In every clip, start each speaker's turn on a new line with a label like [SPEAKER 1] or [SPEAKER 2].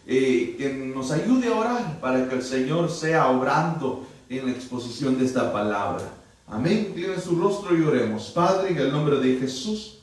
[SPEAKER 1] que nos ayude a orar para que el Señor sea obrando en la exposición de esta palabra. Amén. Incline su rostro y oremos. Padre, en el nombre de Jesús,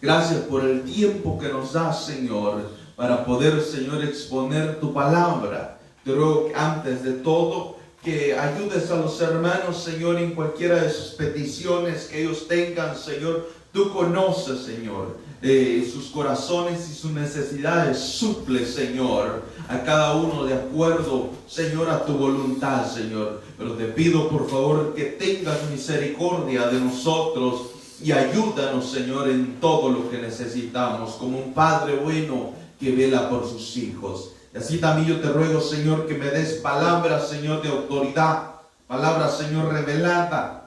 [SPEAKER 1] gracias por el tiempo que nos das, Señor, para poder, Señor, exponer tu palabra. Te ruego que antes de todo que ayudes a los hermanos, Señor, en cualquiera de sus peticiones que ellos tengan, Señor. Tú conoces, Señor, sus corazones y sus necesidades. Suple, Señor, a cada uno de acuerdo, Señor, a tu voluntad, Señor. Pero te pido, por favor, que tengas misericordia de nosotros y ayúdanos, Señor, en todo lo que necesitamos, como un Padre bueno que vela por sus hijos. Y así también yo te ruego, Señor, que me des palabras, Señor, de autoridad, palabras, Señor, revelada,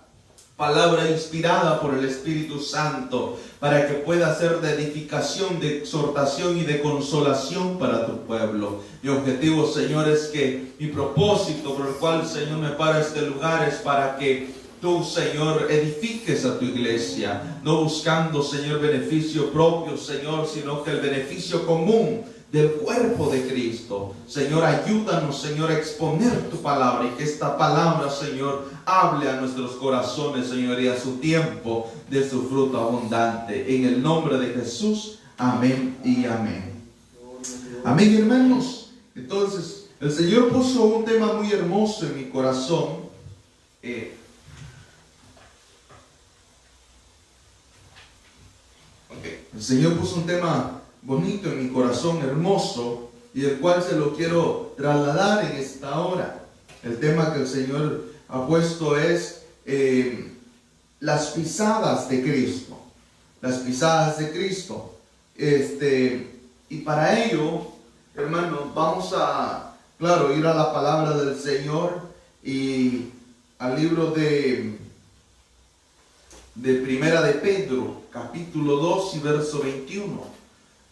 [SPEAKER 1] palabra inspirada por el Espíritu Santo, para que pueda ser de edificación, de exhortación y de consolación para tu pueblo. Mi objetivo, Señor, es que mi propósito por el cual, Señor, me para este lugar es para que tú, Señor, edifiques a tu iglesia, no buscando, Señor, beneficio propio, Señor, sino que el beneficio común del cuerpo de Cristo. Señor, ayúdanos, Señor, a exponer tu palabra y que esta palabra, Señor, hable a nuestros corazones, Señor, y a su tiempo de su fruto abundante. En el nombre de Jesús, amén y amén. Amén, hermanos. Entonces, el Señor puso un tema muy hermoso en mi corazón. El Señor puso un tema bonito en mi corazón, hermoso, y el cual se lo quiero trasladar en esta hora. El tema que el Señor ha puesto es las pisadas de Cristo. Las pisadas de Cristo. Y para ello, hermanos, vamos a, claro, ir a la palabra del Señor y al libro de Primera de Pedro, capítulo 2 y verso 21.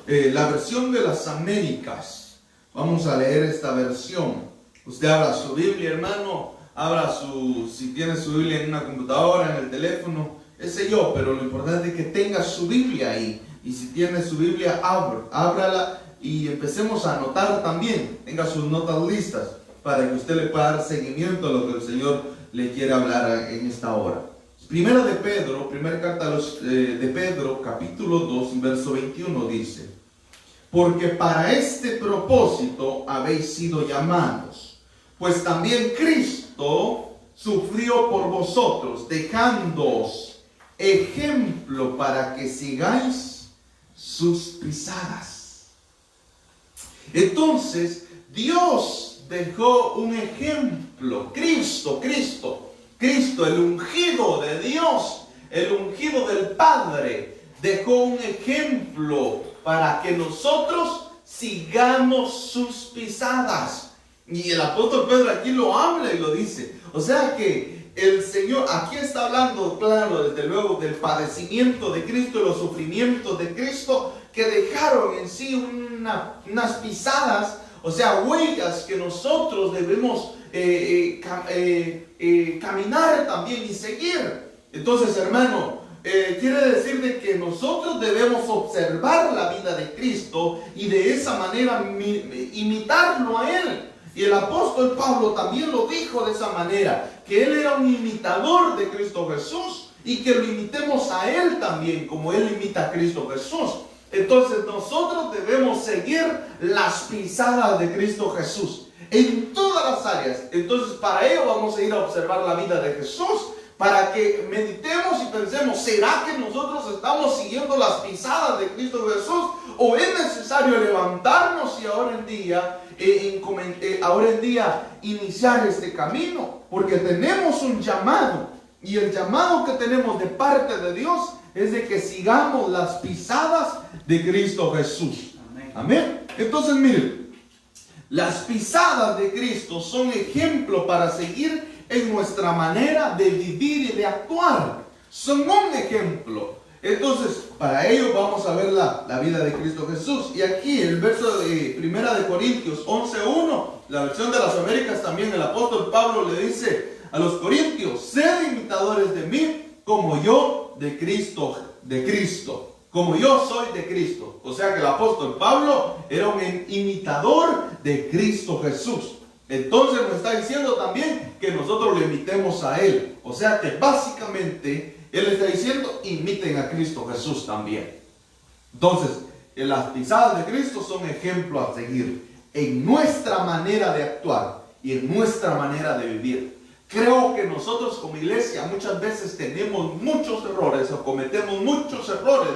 [SPEAKER 1] La versión de las Américas. Vamos a leer esta versión. Usted abra su Biblia, hermano. Si tiene su Biblia en una computadora, en el teléfono, ese yo, pero lo importante es que tenga su Biblia ahí. Y si tiene su Biblia, ábrala y empecemos a anotar también. Tenga sus notas listas para que usted le pueda dar seguimiento a lo que el Señor le quiere hablar en esta hora. Primera de Pedro, primera carta de Pedro, capítulo 2, verso 21 dice: porque para este propósito habéis sido llamados, pues también Cristo sufrió por vosotros, dejándoos ejemplo para que sigáis sus pisadas. Entonces, Dios dejó un ejemplo. Cristo, el ungido de Dios, el ungido del Padre, dejó un ejemplo para que nosotros sigamos sus pisadas. Y el apóstol Pedro aquí lo habla y lo dice. O sea que el Señor aquí está hablando, claro, desde luego, del padecimiento de Cristo y los sufrimientos de Cristo, que dejaron en sí unas pisadas, o sea, huellas que nosotros debemos caminar también y seguir. Entonces, hermano, quiere decir de que nosotros debemos observar la vida de Cristo y de esa manera imitarlo a Él. Y el apóstol Pablo también lo dijo de esa manera, que él era un imitador de Cristo Jesús y que lo imitemos a Él también, como Él imita a Cristo Jesús. Entonces nosotros debemos seguir las pisadas de Cristo Jesús en todas las áreas. Entonces para ello vamos a ir a observar la vida de Jesús, para que meditemos y pensemos, ¿será que nosotros estamos siguiendo las pisadas de Cristo Jesús? ¿O es necesario levantarnos y ahora en día iniciar este camino? Porque tenemos un llamado, y el llamado que tenemos de parte de Dios es de que sigamos las pisadas de Cristo Jesús. Amén. Entonces miren, las pisadas de Cristo son ejemplo para seguir en nuestra manera de vivir y de actuar. Son un ejemplo. Entonces, para ello vamos a ver la vida de Cristo Jesús. Y aquí el verso de Primera de Corintios 11:1, la versión de las Américas también, el apóstol Pablo le dice a los corintios: sed imitadores de mí como yo de Cristo. como yo soy de Cristo. O sea que el apóstol Pablo era un imitador de Cristo Jesús. Entonces nos está diciendo también que nosotros lo imitemos a Él. O sea que básicamente Él está diciendo, imiten a Cristo Jesús también. Entonces, las pisadas de Cristo son ejemplo a seguir en nuestra manera de actuar y en nuestra manera de vivir. Creo que nosotros como iglesia muchas veces tenemos muchos errores o cometemos muchos errores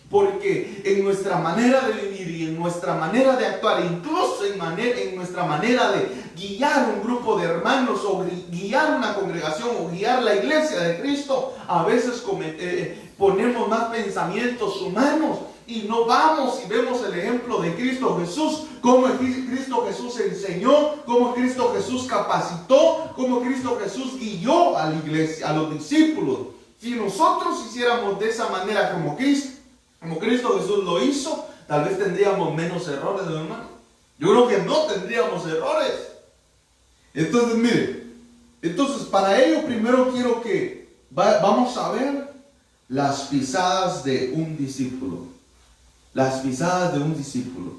[SPEAKER 1] porque en nuestra manera de vivir y en nuestra manera de actuar, incluso en nuestra manera de guiar un grupo de hermanos o guiar una congregación o guiar la iglesia de Cristo, a veces ponemos más pensamientos humanos y no vamos y vemos el ejemplo de Cristo Jesús, cómo Cristo Jesús enseñó, cómo Cristo Jesús capacitó, cómo Cristo Jesús guió a la iglesia, a los discípulos. Si nosotros hiciéramos de esa manera como Cristo Jesús lo hizo, tal vez tendríamos menos errores, hermano. Yo creo que no tendríamos errores. Entonces, mire, para ello primero quiero que vamos a ver las pisadas de un discípulo. Las pisadas de un discípulo.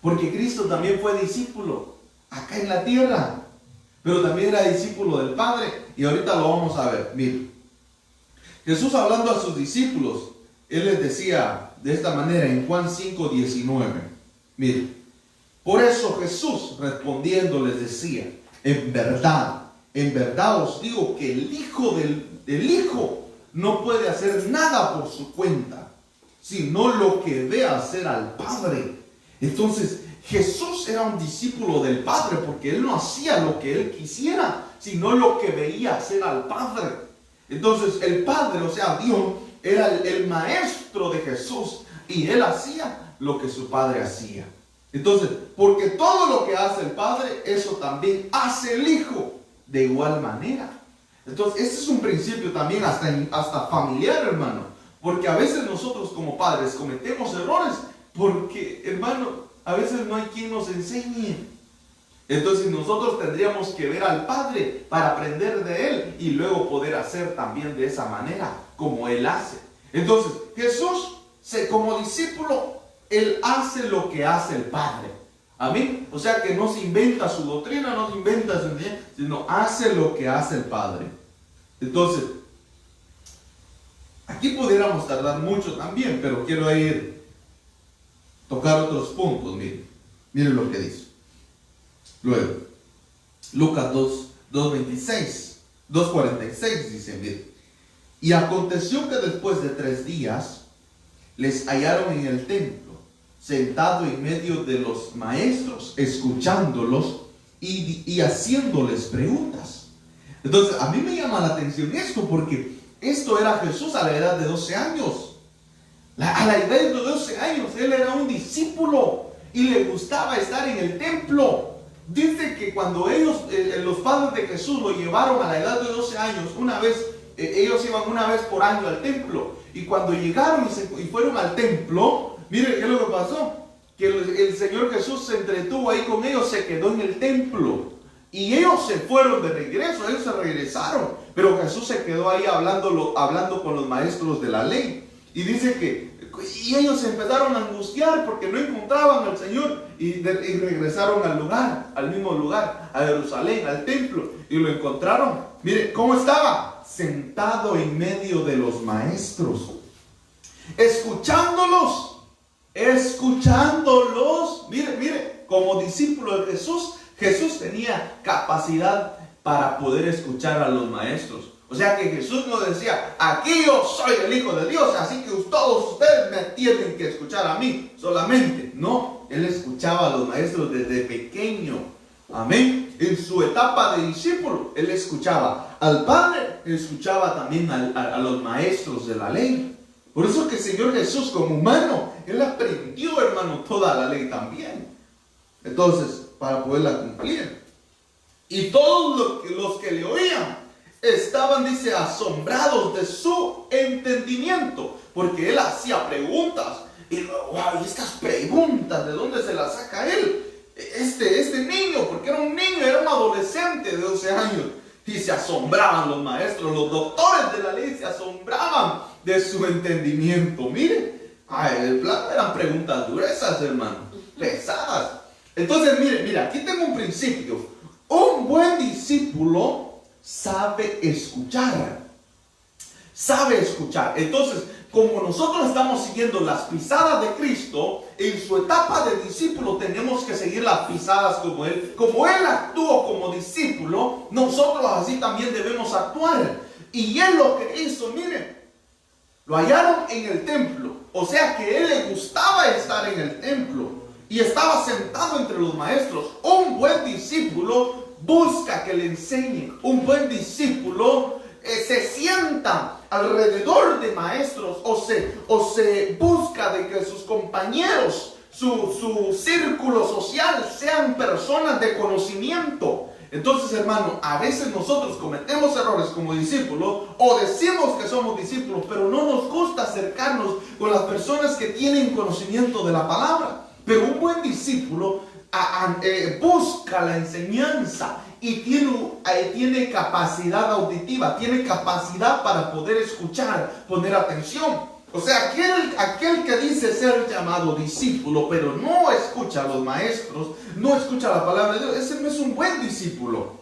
[SPEAKER 1] Porque Cristo también fue discípulo acá en la tierra, pero también era discípulo del Padre. Y ahorita lo vamos a ver. Mire, Jesús hablando a sus discípulos, Él les decía de esta manera en Juan 5:19. Mire, por eso Jesús respondiendo les decía, en verdad os digo que el Hijo del Hijo no puede hacer nada por su cuenta, sino lo que ve hacer al Padre. Entonces Jesús era un discípulo del Padre porque Él no hacía lo que Él quisiera, sino lo que veía hacer al Padre. Entonces el Padre, o sea Dios, era el maestro de Jesús y Él hacía lo que su Padre hacía. Entonces, porque todo lo que hace el Padre, eso también hace el Hijo de igual manera. Entonces, este es un principio también hasta familiar, hermano. Porque a veces nosotros como padres cometemos errores porque, hermano, a veces no hay quien nos enseñe. Entonces nosotros tendríamos que ver al Padre para aprender de Él y luego poder hacer también de esa manera como Él hace. Entonces Jesús, como discípulo, Él hace lo que hace el Padre. Amén. O sea que no se inventa su doctrina, no se inventa su enseñanza, sino hace lo que hace el Padre. Entonces, aquí pudiéramos tardar mucho también, pero quiero tocar otros puntos. Miren lo que dice. Luego, Lucas 2:46 dice, miren, y aconteció que después de 3 días les hallaron en el templo, sentado en medio de los maestros, escuchándolos y haciéndoles preguntas. Entonces, a mí me llama la atención esto, porque esto era Jesús a la edad de 12 años. A la edad de 12 años, Él era un discípulo y le gustaba estar en el templo. Dice que cuando los padres de Jesús lo llevaron a la edad de 12 años, ellos iban una vez por año al templo. Y cuando llegaron y fueron al templo, miren qué es lo que pasó. Que el Señor Jesús se entretuvo ahí con ellos, se quedó en el templo. Y ellos se fueron de regreso, ellos se regresaron. Pero Jesús se quedó ahí hablando con los maestros de la ley. Y dice y ellos se empezaron a angustiar porque no encontraban al Señor. Y regresaron al mismo lugar, a Jerusalén, al templo. Y lo encontraron. Mire, ¿cómo estaba? Sentado en medio de los maestros. Escuchándolos. Mire, como discípulo de Jesús, Jesús tenía capacidad para poder escuchar a los maestros. O sea que Jesús no decía, aquí yo soy el Hijo de Dios, así que todos ustedes me tienen que escuchar a mí solamente. No, Él escuchaba a los maestros desde pequeño. Amén. En su etapa de discípulo, Él escuchaba al Padre, Él escuchaba también a los maestros de la ley. Por eso que el Señor Jesús como humano, Él aprendió, hermano, toda la ley también. Entonces, para poderla cumplir. Y todos los que le oían estaban, dice, asombrados de su entendimiento, porque Él hacía preguntas. Y wow, estas preguntas, ¿de dónde se las saca Él? Este niño, porque era un niño, era un adolescente de 12 años. Y se asombraban los maestros, los doctores de la ley se asombraban de su entendimiento. Mire, El plan eran preguntas gruesas, hermano, pesadas. Entonces, mire, aquí tengo un principio. Un buen discípulo sabe escuchar. Sabe escuchar. Entonces, como nosotros estamos siguiendo las pisadas de Cristo, en su etapa de discípulo tenemos que seguir las pisadas como Él. Como Él actuó como discípulo, nosotros así también debemos actuar. Y Él lo que hizo, miren, lo hallaron en el templo. O sea que Él le gustaba estar en el templo y estaba sentado entre los maestros. Un buen discípulo busca que le enseñen. Un buen discípulo se sienta alrededor de maestros o se busca de que sus compañeros, su círculo social sean personas de conocimiento. Entonces, hermano, a veces nosotros cometemos errores como discípulos o decimos que somos discípulos, pero no nos gusta acercarnos con las personas que tienen conocimiento de la palabra. Pero un buen discípulo busca la enseñanza y tiene capacidad auditiva, tiene capacidad para poder escuchar, poner atención. O sea, aquel que dice ser llamado discípulo, pero no escucha a los maestros, no escucha la palabra de Dios, ese no es un buen discípulo.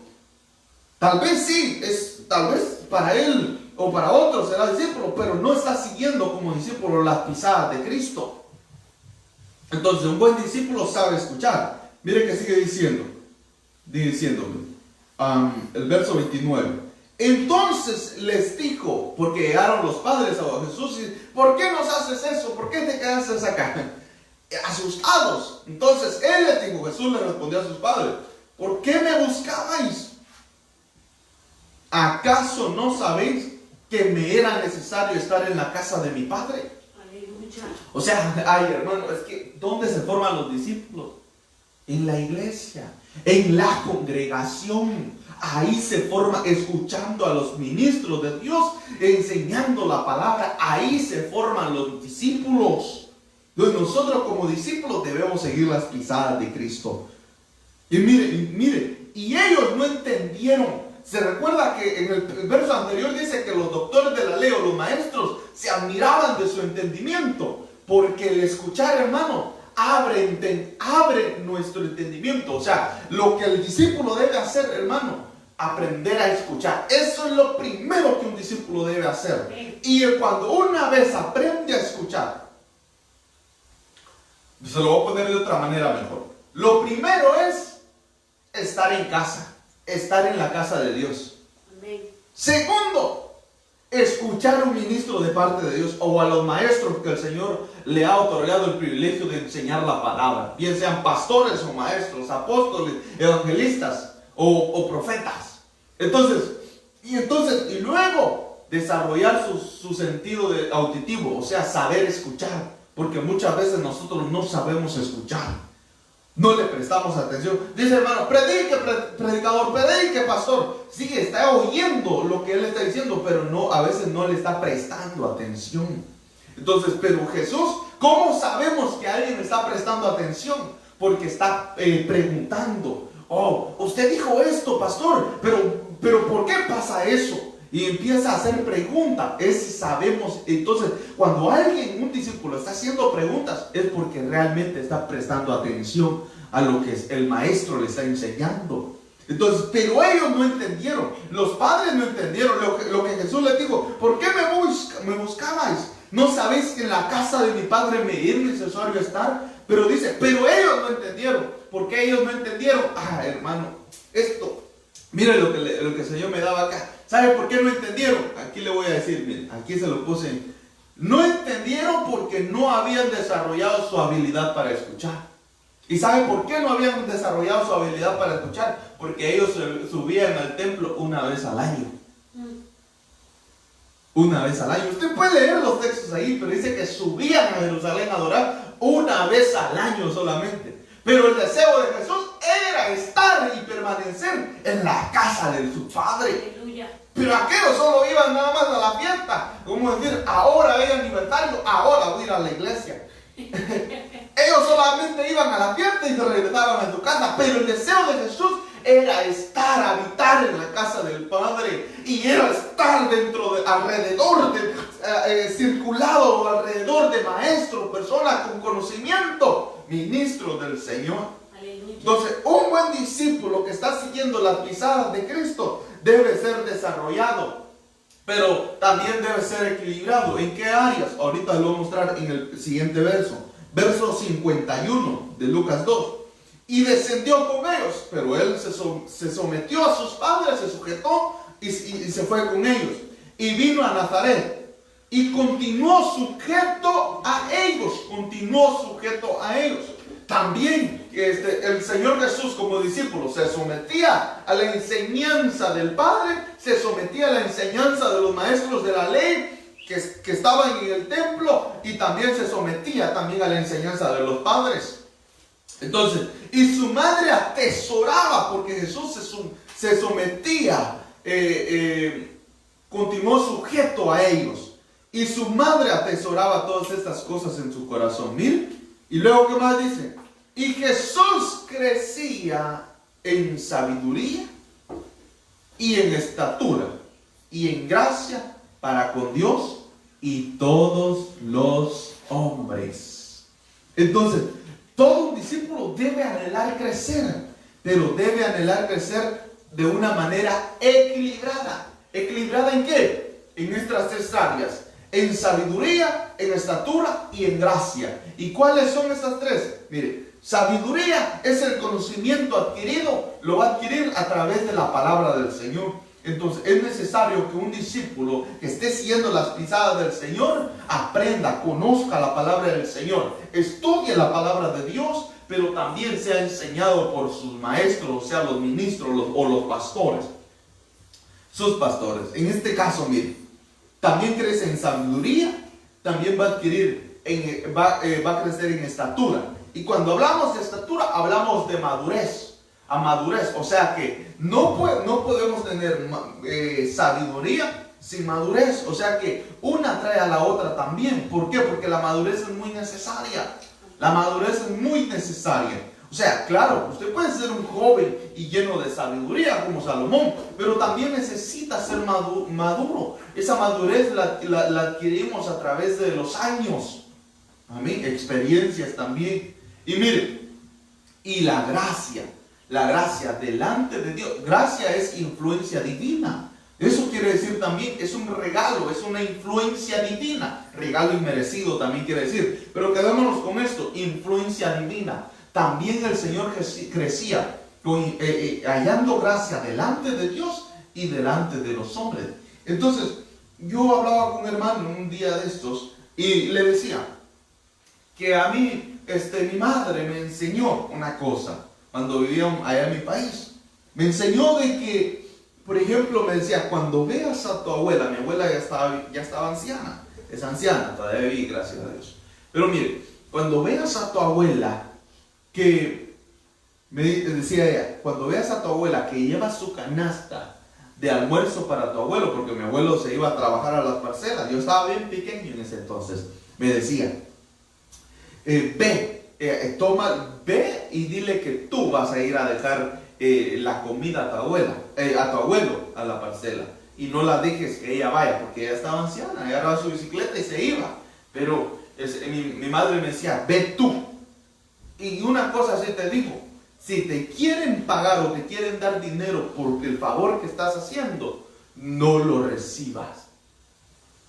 [SPEAKER 1] Tal vez sí, tal vez para él o para otros será discípulo, pero no está siguiendo como discípulo las pisadas de Cristo. Entonces, un buen discípulo sabe escuchar. Mire que sigue diciéndome, el verso 29. Entonces les dijo, porque llegaron los padres a Jesús y, ¿por qué nos haces eso? ¿Por qué te quedaste acá? Asustados. Entonces él les dijo, Jesús le respondió a sus padres, ¿por qué me buscabais? ¿Acaso no sabéis que me era necesario estar en la casa de mi padre? Aleluya. O sea, hermano, es que ¿dónde se forman los discípulos? En la iglesia, en la congregación. Ahí se forma, escuchando a los ministros de Dios, enseñando la palabra. Ahí se forman los discípulos. Entonces nosotros como discípulos debemos seguir las pisadas de Cristo. Y mire, y ellos no entendieron. Se recuerda que en el verso anterior dice que los doctores de la ley o los maestros se admiraban de su entendimiento. Porque el escuchar, hermano, abre nuestro entendimiento. O sea, lo que el discípulo debe hacer, hermano, aprender a escuchar. Eso es lo primero que un discípulo debe hacer. Y cuando una vez aprende a escuchar, se lo voy a poner de otra manera mejor. Lo primero es estar en casa, estar en la casa de Dios. Amén. Segundo, escuchar a un ministro de parte de Dios o a los maestros que el Señor le ha otorgado el privilegio de enseñar la palabra, bien sean pastores o maestros, apóstoles, evangelistas o profetas. Entonces, y luego desarrollar su sentido auditivo, o sea, saber escuchar, porque muchas veces nosotros no sabemos escuchar, no le prestamos atención. Dice, hermano, predique, predicador, predique, pastor. Sí, está oyendo lo que él está diciendo, pero a veces no le está prestando atención. Entonces, pero Jesús, ¿cómo sabemos que alguien está prestando atención? Porque está preguntando. Oh, usted dijo esto, pastor, pero ¿por qué pasa eso? Y empieza a hacer preguntas. Sabemos, entonces, cuando un discípulo está haciendo preguntas, es porque realmente está prestando atención a lo que el maestro le está enseñando. Entonces, pero ellos no entendieron, los padres no entendieron lo que Jesús les dijo. ¿Por qué me buscabais? ¿No sabéis que en la casa de mi padre me es necesario estar? Pero dice, pero ellos no entendieron. ¿Por qué ellos no entendieron? Hermano, esto, mire lo que el Señor me daba acá. ¿Sabe por qué no entendieron? Aquí le voy a decir, miren, aquí se lo puse. No entendieron porque no habían desarrollado su habilidad para escuchar. ¿Y sabe por qué no habían desarrollado su habilidad para escuchar? Porque ellos subían al templo una vez al año. Una vez al año. Usted puede leer los textos ahí, pero dice que subían a Jerusalén a adorar una vez al año solamente. Pero el deseo de Jesús era estar y permanecer en la casa de su Padre. Aleluya. Pero aquellos solo iban nada más a la fiesta. Como decir, ahora hay aniversario, ahora voy a ir a la iglesia. Ellos solamente iban a la fiesta y se regresaban a su casa. Pero el deseo de Jesús era habitar en la casa del Padre, y era estar circulado alrededor de maestros, personas con conocimiento, ministros del Señor. Entonces, un buen discípulo que está siguiendo las pisadas de Cristo debe ser desarrollado, pero también debe ser equilibrado. ¿En qué áreas? Ahorita lo voy a mostrar en el siguiente verso 51 de Lucas 2. Y descendió con ellos, pero él se sometió a sus padres, se sujetó y se fue con ellos. Y vino a Nazaret y continuó sujeto a ellos. También el Señor Jesús como discípulo se sometía a la enseñanza del Padre, se sometía a la enseñanza de los maestros de la ley que estaban en el templo, y también se sometía también a la enseñanza de los padres. Entonces, y su madre atesoraba, porque Jesús se sometía, continuó sujeto a ellos, y su madre atesoraba todas estas cosas en su corazón. Miren, y luego ¿qué más dice? Y Jesús crecía en sabiduría y en estatura y en gracia para con Dios y todos los hombres. Entonces, todo un discípulo debe anhelar crecer, pero debe anhelar crecer de una manera equilibrada. ¿Equilibrada en qué? En estas tres áreas: en sabiduría, en estatura y en gracia. ¿Y cuáles son estas tres? Mire, sabiduría es el conocimiento adquirido, lo va a adquirir a través de la palabra del Señor. Entonces es necesario que un discípulo que esté siguiendo las pisadas del Señor aprenda, conozca la palabra del Señor, estudie la palabra de Dios, pero también sea enseñado por sus maestros, o sea, los ministros o los pastores, sus pastores. En este caso, mire, también crece en sabiduría, también va a adquirir, va a crecer en estatura. Y cuando hablamos de estatura, hablamos de madurez. A madurez, o sea que no podemos tener sabiduría sin madurez. O sea que una trae a la otra también. ¿Por qué? Porque la madurez es muy necesaria. La madurez es muy necesaria. O sea, claro, usted puede ser un joven y lleno de sabiduría como Salomón, pero también necesita ser maduro. Esa madurez la adquirimos a través de los años. Amén. Experiencias también. Y mire, y la gracia delante de Dios. Gracia es influencia divina. Eso quiere decir también, es un regalo, es una influencia divina. Regalo inmerecido también quiere decir. Pero quedémonos con esto, influencia divina. También el Señor crecía hallando gracia delante de Dios y delante de los hombres. Entonces, yo hablaba con un hermano un día de estos y le decía que a mí, mi madre me enseñó una cosa cuando vivía allá en mi país. Me enseñó de que, por ejemplo, me decía, cuando veas a tu abuela, mi abuela ya estaba anciana, es anciana, todavía vive, gracias a Dios. Pero mire, cuando veas a tu abuela, me decía ella, cuando veas a tu abuela que lleva su canasta de almuerzo para tu abuelo, porque mi abuelo se iba a trabajar a las parcelas, yo estaba bien pequeño en ese entonces, me decía, ve y dile que tú vas a ir a dejar la comida a tu abuelo a la parcela, y no la dejes que ella vaya, porque ella estaba anciana, agarraba su bicicleta y se iba. Pero mi madre me decía, ve tú. Y una cosa así te digo, si te quieren pagar o te quieren dar dinero por el favor que estás haciendo, no lo recibas.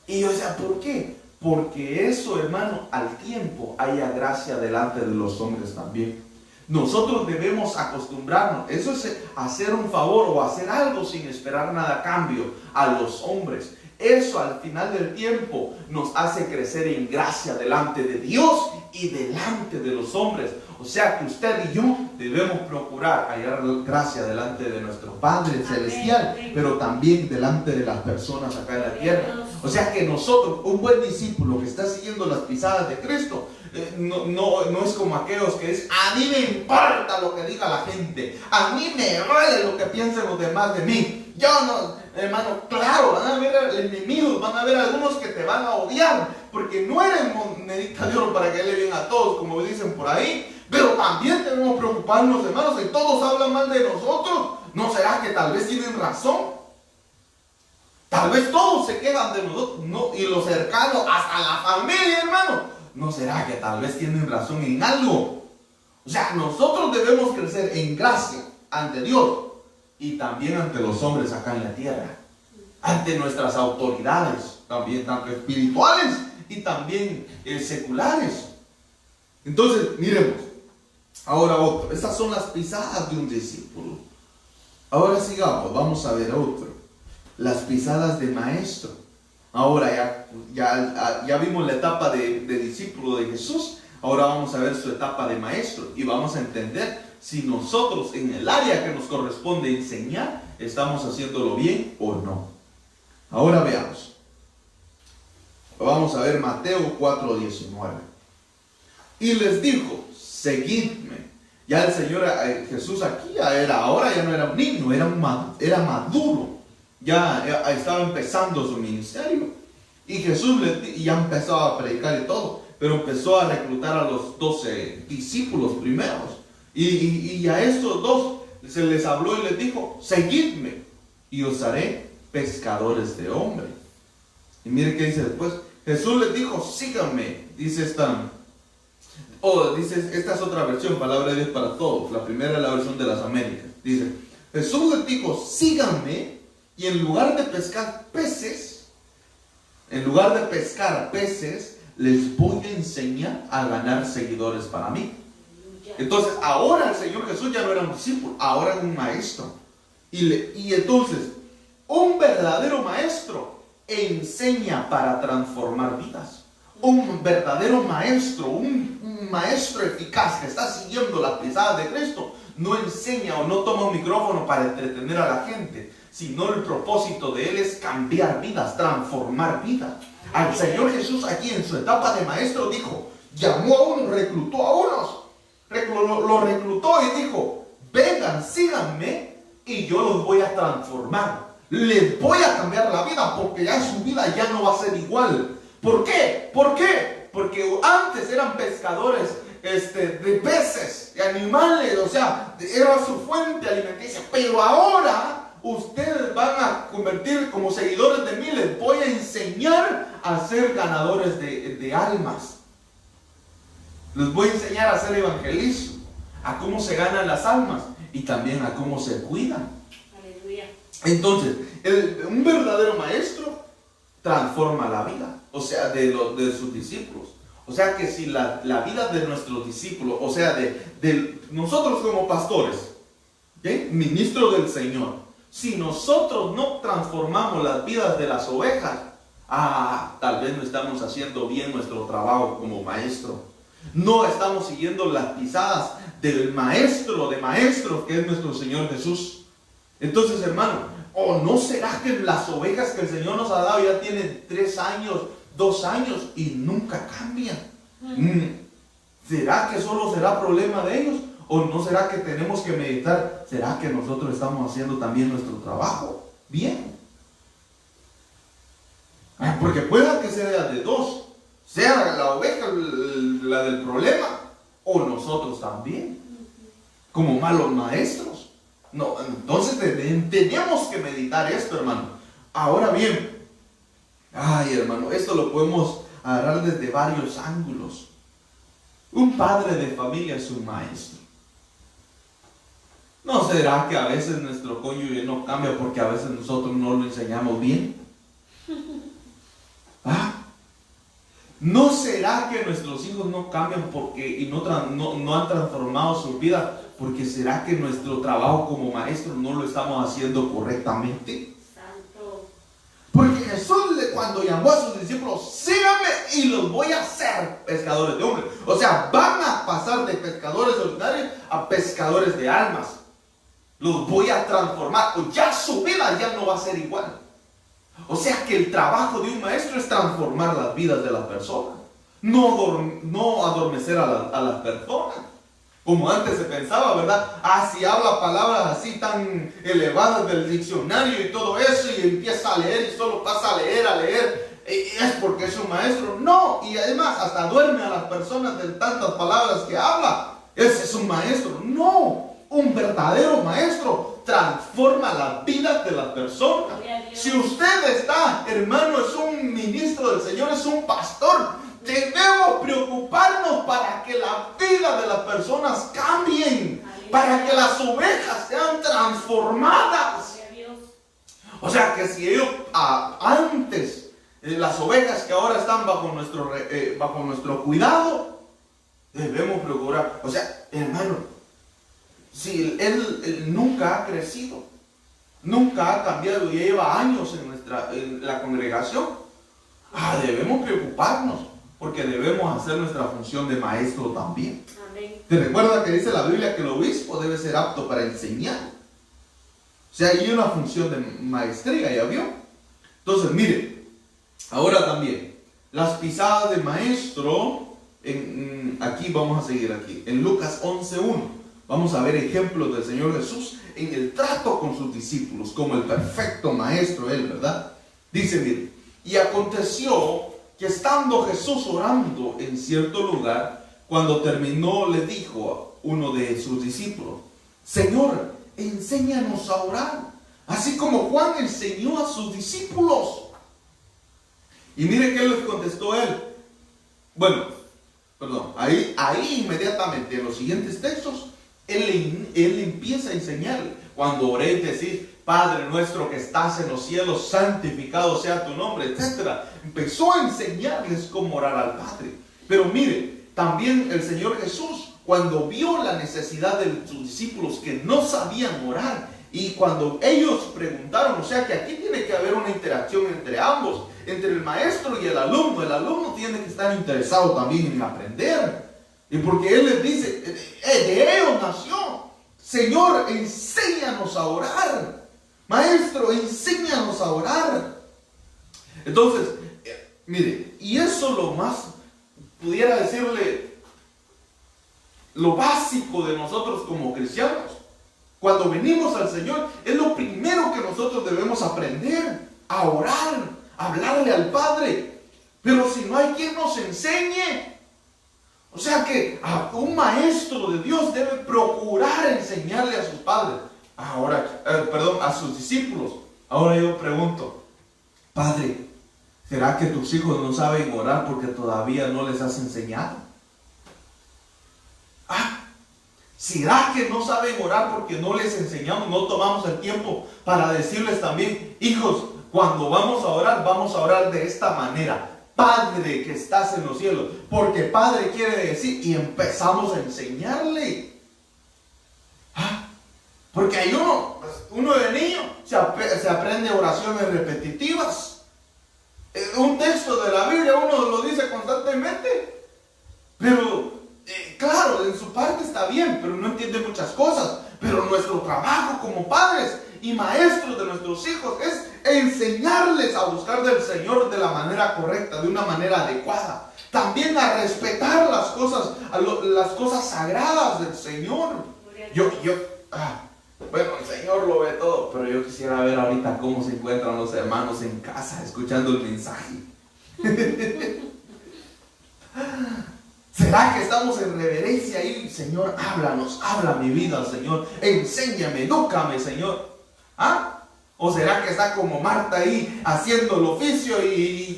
[SPEAKER 1] Y yo decía, ¿por qué? Porque eso, hermano, al tiempo haya gracia delante de los hombres también. Nosotros debemos acostumbrarnos, eso es hacer un favor o hacer algo sin esperar nada a cambio a los hombres. Eso al final del tiempo nos hace crecer en gracia delante de Dios y delante de los hombres. O sea que usted y yo debemos procurar hallar gracia delante de nuestro Padre Celestial, pero también delante de las personas acá en la tierra. O sea que nosotros, un buen discípulo que está siguiendo las pisadas de Cristo, no es como aquellos que dicen, a mí me importa lo que diga la gente, a mí me vale lo que piensen los demás de mí. Yo no, hermano, claro, van a haber enemigos, van a haber algunos que te van a odiar, porque no eres monedita de oro para que le bien a todos, como dicen por ahí. Pero también debemos preocuparnos, hermanos, si todos hablan mal de nosotros, ¿no será que tal vez tienen razón? Tal vez todos se quedan de nosotros, no, y los cercanos, hasta la familia, hermano. ¿No será que tal vez tienen razón en algo? O sea, nosotros debemos crecer en gracia ante Dios y también ante los hombres acá en la tierra, ante nuestras autoridades, también tanto espirituales y también seculares. Entonces, miremos, ahora otro. Estas son las pisadas de un discípulo. Ahora sigamos, vamos a ver otro. Las pisadas de maestro. Ahora ya vimos la etapa de discípulo de Jesús. Ahora vamos a ver su etapa de maestro y vamos a entender si nosotros en el área que nos corresponde enseñar estamos haciéndolo bien o no. Ahora veamos. Vamos a ver Mateo 4:19. Y les dijo, seguidme. Ya el Señor Jesús aquí ahora ya no era un niño, era maduro. Ya estaba empezando su ministerio. Y Jesús ya empezaba a predicar y todo. Pero empezó a reclutar a los 12 discípulos primeros. Y a estos dos se les habló y les dijo, seguidme y os haré pescadores de hombres. Y mire qué dice después. Jesús les dijo, síganme. Dice esta es otra versión, palabra de Dios para todos. La primera es la versión de las Américas. Dice, Jesús les dijo, síganme, y en lugar de pescar peces, les voy a enseñar a ganar seguidores para mí. Entonces, ahora el Señor Jesús ya no era un discípulo, ahora era un maestro. Y entonces, un verdadero maestro enseña para transformar vidas. Un verdadero maestro, un maestro eficaz que está siguiendo las pisadas de Cristo, no enseña o no toma un micrófono para entretener a la gente, sino el propósito de él es cambiar vidas, transformar vidas. Al Señor Jesús aquí en su etapa de maestro dijo, llamó a unos, reclutó a unos, lo reclutó y dijo, vengan, síganme y yo los voy a transformar. Les voy a cambiar la vida porque ya su vida ya no va a ser igual. ¿Por qué? ¿Por qué? Porque antes eran pescadores de peces, de animales, o sea, era su fuente alimenticia. Pero ahora ustedes van a convertir como seguidores de mí. Les voy a enseñar a ser ganadores de almas. Les voy a enseñar a hacer evangelismo, a cómo se ganan las almas y también a cómo se cuidan. Aleluya. Entonces, un verdadero maestro transforma la vida, o sea, de sus discípulos. O sea que si la vida de nuestros discípulos, o sea, de nosotros como pastores, ¿okay?, ministros del Señor, si nosotros no transformamos las vidas de las ovejas, tal vez no estamos haciendo bien nuestro trabajo como maestro. No estamos siguiendo las pisadas del maestro de maestros que es nuestro Señor Jesús. Entonces, hermano, ¿o no será que las ovejas que el Señor nos ha dado ya tienen 3 años, 2 años y nunca cambian? ¿Será que solo será problema de ellos? ¿O no será que tenemos que meditar? ¿Será que nosotros estamos haciendo también nuestro trabajo bien? Porque pueda que sea de dos, sea la oveja la del problema, o nosotros también, como malos maestros. No, entonces tenemos que meditar esto, hermano. Ahora bien, hermano, esto lo podemos agarrar desde varios ángulos. Un padre de familia es un maestro. ¿No será que a veces nuestro cónyuge no cambia porque a veces nosotros no lo enseñamos bien? ¿No será que nuestros hijos no cambian y no han transformado su vida? Porque será que nuestro trabajo como maestro no lo estamos haciendo correctamente. Santo. Porque Jesús cuando llamó a sus discípulos, síganme y los voy a hacer pescadores de hombres. O sea, van a pasar de pescadores ordinarios a pescadores de almas. Los voy a transformar. Ya su vida ya no va a ser igual. O sea que el trabajo de un maestro es transformar las vidas de las personas. No adormecer a las personas. Como antes se pensaba, ¿verdad? Si habla palabras así tan elevadas del diccionario y todo eso, y empieza a leer y solo pasa a leer, es porque es un maestro. No, y además hasta duerme a las personas de tantas palabras que habla. ese es un maestro. No, un verdadero maestro transforma la vida de la persona. Si usted está, hermano, es un ministro del Señor, es un pastor, debemos preocuparnos para que la vida de las personas cambien, para que las ovejas sean transformadas. O sea que si ellos antes, las ovejas que ahora están bajo nuestro cuidado, debemos procurar. O sea, hermano, si él nunca ha crecido, nunca ha cambiado y lleva años en la congregación, debemos preocuparnos, porque debemos hacer nuestra función de maestro también. Amén. ¿Te recuerda que dice la Biblia que el obispo debe ser apto para enseñar? O sea, hay una función de maestría, ¿ya vio? Entonces, mire, ahora también, las pisadas del maestro, aquí vamos a seguir aquí, en Lucas 11:1, vamos a ver ejemplos del Señor Jesús en el trato con sus discípulos, como el perfecto maestro él, ¿verdad? Dice, mire, y aconteció que estando Jesús orando en cierto lugar, cuando terminó, le dijo a uno de sus discípulos: Señor, enséñanos a orar, así como Juan enseñó a sus discípulos. Y mire qué les contestó él. Bueno, perdón, ahí inmediatamente en los siguientes textos, él empieza a enseñarle. Cuando oréis, decís: Padre nuestro que estás en los cielos, santificado sea tu nombre, etc. Empezó a enseñarles cómo orar al Padre. Pero mire, también el Señor Jesús, cuando vio la necesidad de sus discípulos que no sabían orar, y cuando ellos preguntaron, o sea que aquí tiene que haber una interacción entre ambos, entre el maestro y el alumno tiene que estar interesado también en aprender. Y porque él les dice, de ellos nació: Señor, enséñanos a orar. Maestro, enséñanos a orar. Entonces, mire, y eso lo más, pudiera decirle, lo básico de nosotros como cristianos. Cuando venimos al Señor, es lo primero que nosotros debemos aprender: a orar, a hablarle al Padre. Pero si no hay quien nos enseñe, o sea que un maestro de Dios debe procurar enseñarle a sus padres. A sus discípulos. Ahora yo pregunto: Padre, ¿será que tus hijos no saben orar porque todavía no les has enseñado? ¿Será que no saben orar porque no les enseñamos, no tomamos el tiempo para decirles también: hijos, cuando vamos a orar de esta manera? Padre que estás en los cielos, porque Padre quiere decir, y empezamos a enseñarle. Porque hay uno de niño se aprende oraciones repetitivas. Un texto de la Biblia uno lo dice constantemente, pero claro, en su parte está bien, pero no entiende muchas cosas. Pero nuestro trabajo como padres y maestros de nuestros hijos es enseñarles a buscar del Señor de la manera correcta, de una manera adecuada. También a respetar las cosas sagradas del Señor. Bueno, el Señor lo ve todo, pero yo quisiera ver ahorita cómo se encuentran los hermanos en casa escuchando el mensaje. ¿Será que estamos en reverencia ahí? Señor, háblanos, habla mi vida, Señor. Enséñame, edúcame, Señor. ¿O será que está como Marta ahí haciendo el oficio y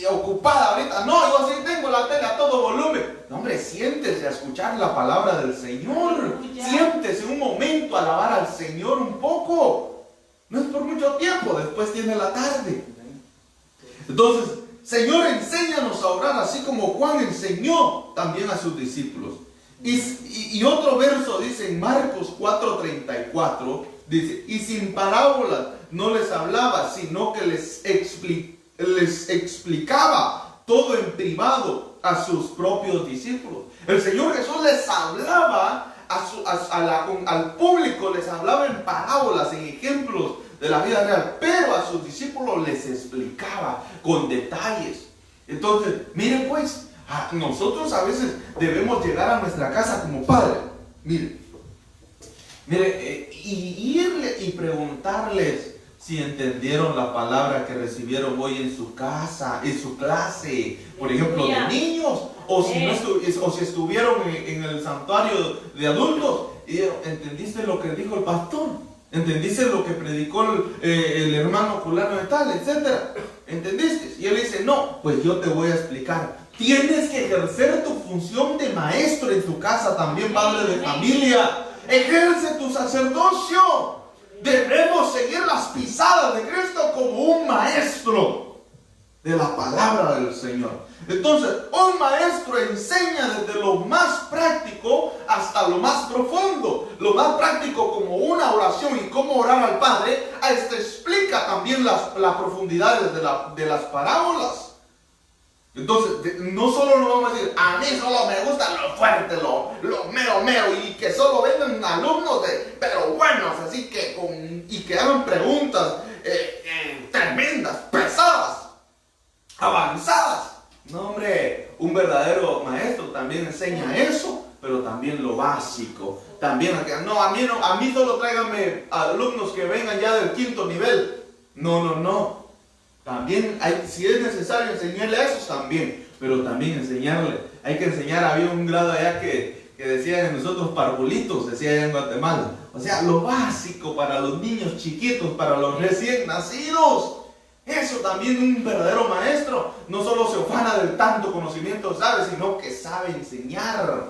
[SPEAKER 1] ocupada ahorita? No, yo sí tengo la tele a todo volumen. No, hombre, siéntese a escuchar la palabra del Señor. Siéntese un momento a alabar al Señor un poco. No es por mucho tiempo, después tiene la tarde. Entonces, Señor, enséñanos a orar así como Juan enseñó también a sus discípulos. Y otro verso dice en Marcos 4:34, dice: y sin parábolas no les hablaba, sino que les explicaba todo en privado a sus propios discípulos. El Señor Jesús les hablaba al público, les hablaba en parábolas, en ejemplos de la vida real, pero a sus discípulos les explicaba con detalles. Entonces, miren pues, nosotros a veces debemos llegar a nuestra casa como padre, mire, y irle y preguntarles si entendieron la palabra que recibieron hoy en su casa, en su clase, por ejemplo, de niños, O si, o si estuvieron en el santuario de adultos y dijeron, ¿entendiste lo que dijo el pastor? ¿Entendiste lo que predicó el hermano fulano de tal, etcétera? ¿Entendiste? Y él dice, no, pues yo te voy a explicar. Tienes que ejercer tu función de maestro en tu casa también, padre de familia. Ejerce tu sacerdocio. Debemos seguir las pisadas de Cristo como un maestro de la palabra del Señor. Entonces, un maestro enseña desde lo más práctico hasta lo más profundo. Lo más práctico como una oración y cómo orar al Padre, explica también las profundidades de las parábolas. Entonces, no solo nos vamos a decir, a mí solo me gusta lo fuerte, lo mero, y que solo vengan alumnos pero buenos, así que y que hagan preguntas tremendas, pesadas, avanzadas. No, hombre, un verdadero maestro también enseña eso, pero también lo básico. También, a mí solo tráiganme alumnos que vengan ya del 5º nivel. No. También si es necesario enseñarle a esos también, pero también hay que enseñar, había un grado allá que decían nosotros parvulitos, decía allá en Guatemala. O sea, lo básico para los niños chiquitos, para los recién nacidos. Eso también un verdadero maestro no solo se ufana del tanto conocimiento sabe, sino que sabe enseñar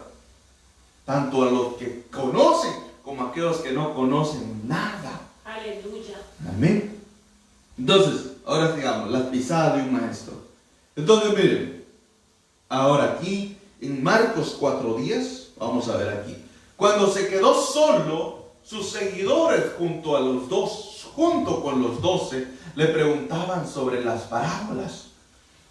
[SPEAKER 1] tanto a los que conocen como a aquellos que no conocen nada.
[SPEAKER 2] Aleluya.
[SPEAKER 1] Amén. Entonces, ahora sigamos, las pisadas de un maestro. Entonces, miren, ahora aquí en Marcos 4:10, vamos a ver aquí. Cuando se quedó solo, sus seguidores junto con los 12, le preguntaban sobre las parábolas.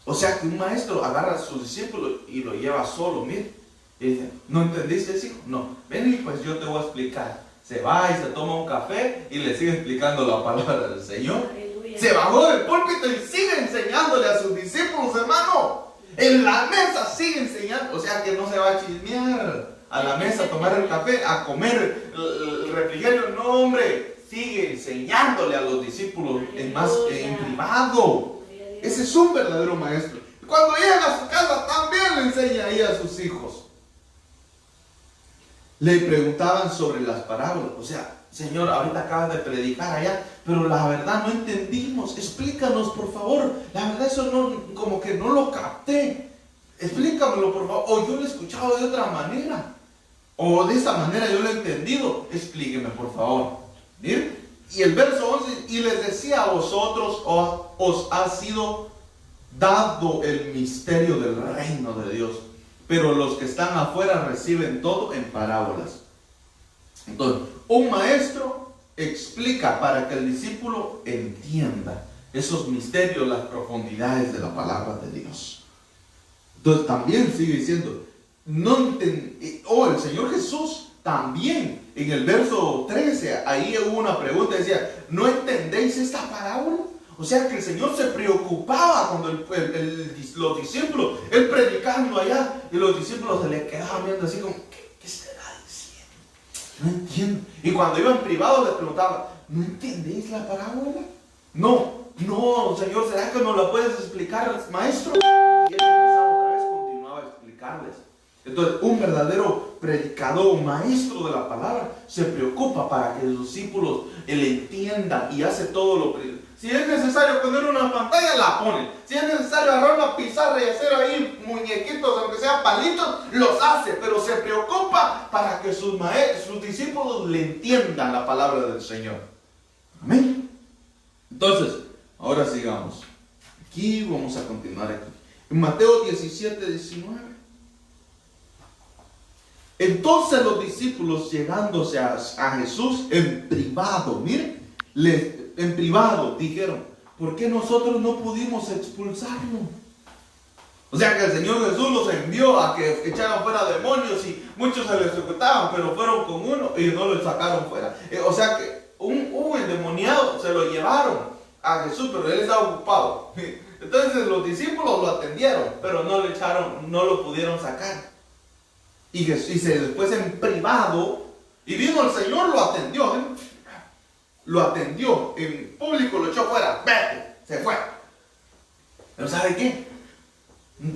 [SPEAKER 1] O sea que un maestro agarra a sus discípulos y lo lleva solo, mire. Y dice, ¿no entendiste, hijo? No, ven y pues yo te voy a explicar. Se va y se toma un café y le sigue explicando la palabra del Señor.
[SPEAKER 2] Aleluya.
[SPEAKER 1] Se bajó del púlpito y sigue enseñándole a sus discípulos, hermano. En la mesa sigue enseñando. O sea que no se va a chismear a la mesa a tomar el café, a comer el refrigerio. No, hombre, sigue enseñándole a los discípulos en privado. Ese es un verdadero maestro. Cuando llega a su casa también le enseña ahí a sus hijos. Le preguntaban sobre las parábolas. O sea, Señor, ahorita acabas de predicar allá, pero la verdad no entendimos. Explícanos, por favor. La verdad eso no, como que no lo capté. Explícamelo, por favor. O yo lo he escuchado de otra manera. O de esta manera yo lo he entendido. Explíqueme, por favor. ¿Bien? Y el verso 11, y les decía a vosotros, os ha sido dado el misterio del reino de Dios, pero los que están afuera reciben todo en parábolas. Entonces, un maestro explica para que el discípulo entienda esos misterios, las profundidades de la palabra de Dios. Entonces, también sigue diciendo, el Señor Jesús también, en el verso 13, ahí hubo una pregunta, decía, ¿no entendéis esta parábola? O sea que el Señor se preocupaba cuando los discípulos, él predicando allá, y los discípulos se le quedaban viendo así como, ¿qué estará diciendo? No entiendo. Y cuando iba en privado les preguntaba, ¿no entendéis la parábola? No, Señor, ¿será que nos la puedes explicar, maestro? Y él empezaba otra vez, continuaba a explicarles. Entonces, un verdadero predicador, un maestro de la palabra, se preocupa para que los discípulos le entiendan y hace todo lo que... Si es necesario poner una pantalla, la pone. Si es necesario agarrar una pizarra y hacer ahí muñequitos, aunque sean palitos, los hace. Pero se preocupa para que sus discípulos le entiendan la palabra del Señor. Amén. Entonces, ahora sigamos. Aquí vamos a continuar aquí. En Mateo 17:19. Entonces los discípulos, llegándose a Jesús en privado, miren, en privado dijeron, ¿por qué nosotros no pudimos expulsarlo? O sea que el Señor Jesús los envió a que echaran fuera demonios y muchos se les ejecutaban, pero fueron con uno y no lo sacaron fuera. O sea que un endemoniado se lo llevaron a Jesús, pero él estaba ocupado. Entonces los discípulos lo atendieron, pero no lo pudieron sacar. Y después en privado, y vino el Señor, lo atendió, en público lo echó fuera, vete, se fue. Pero ¿sabe qué?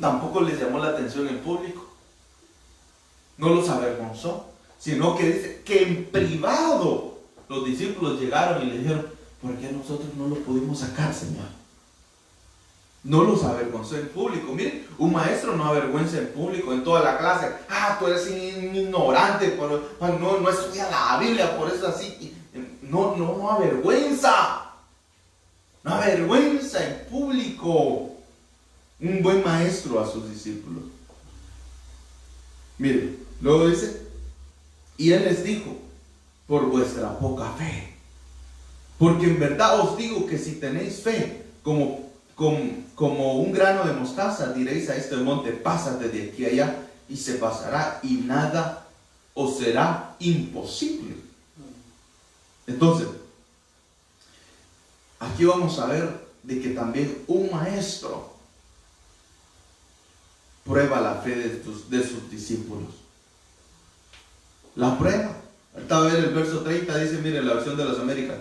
[SPEAKER 1] Tampoco les llamó la atención en público. No los avergonzó, sino que dice que en privado los discípulos llegaron y le dijeron: ¿por qué nosotros no lo pudimos sacar, Señor? No los avergonzó en público. Miren, un maestro no avergüenza en público, en toda la clase. Tú eres un ignorante, no estudia la Biblia, por eso así. No avergüenza. No avergüenza en público. Un buen maestro a sus discípulos. Miren, luego dice: y él les dijo: por vuestra poca fe. Porque en verdad os digo que si tenéis fe como un grano de mostaza, diréis a este monte: pásate de aquí a allá, y se pasará, y nada os será imposible. Entonces, aquí vamos a ver de que también un maestro prueba la fe de sus discípulos. La prueba. Ahorita a ver el verso 30, dice, mire la versión de las Américas: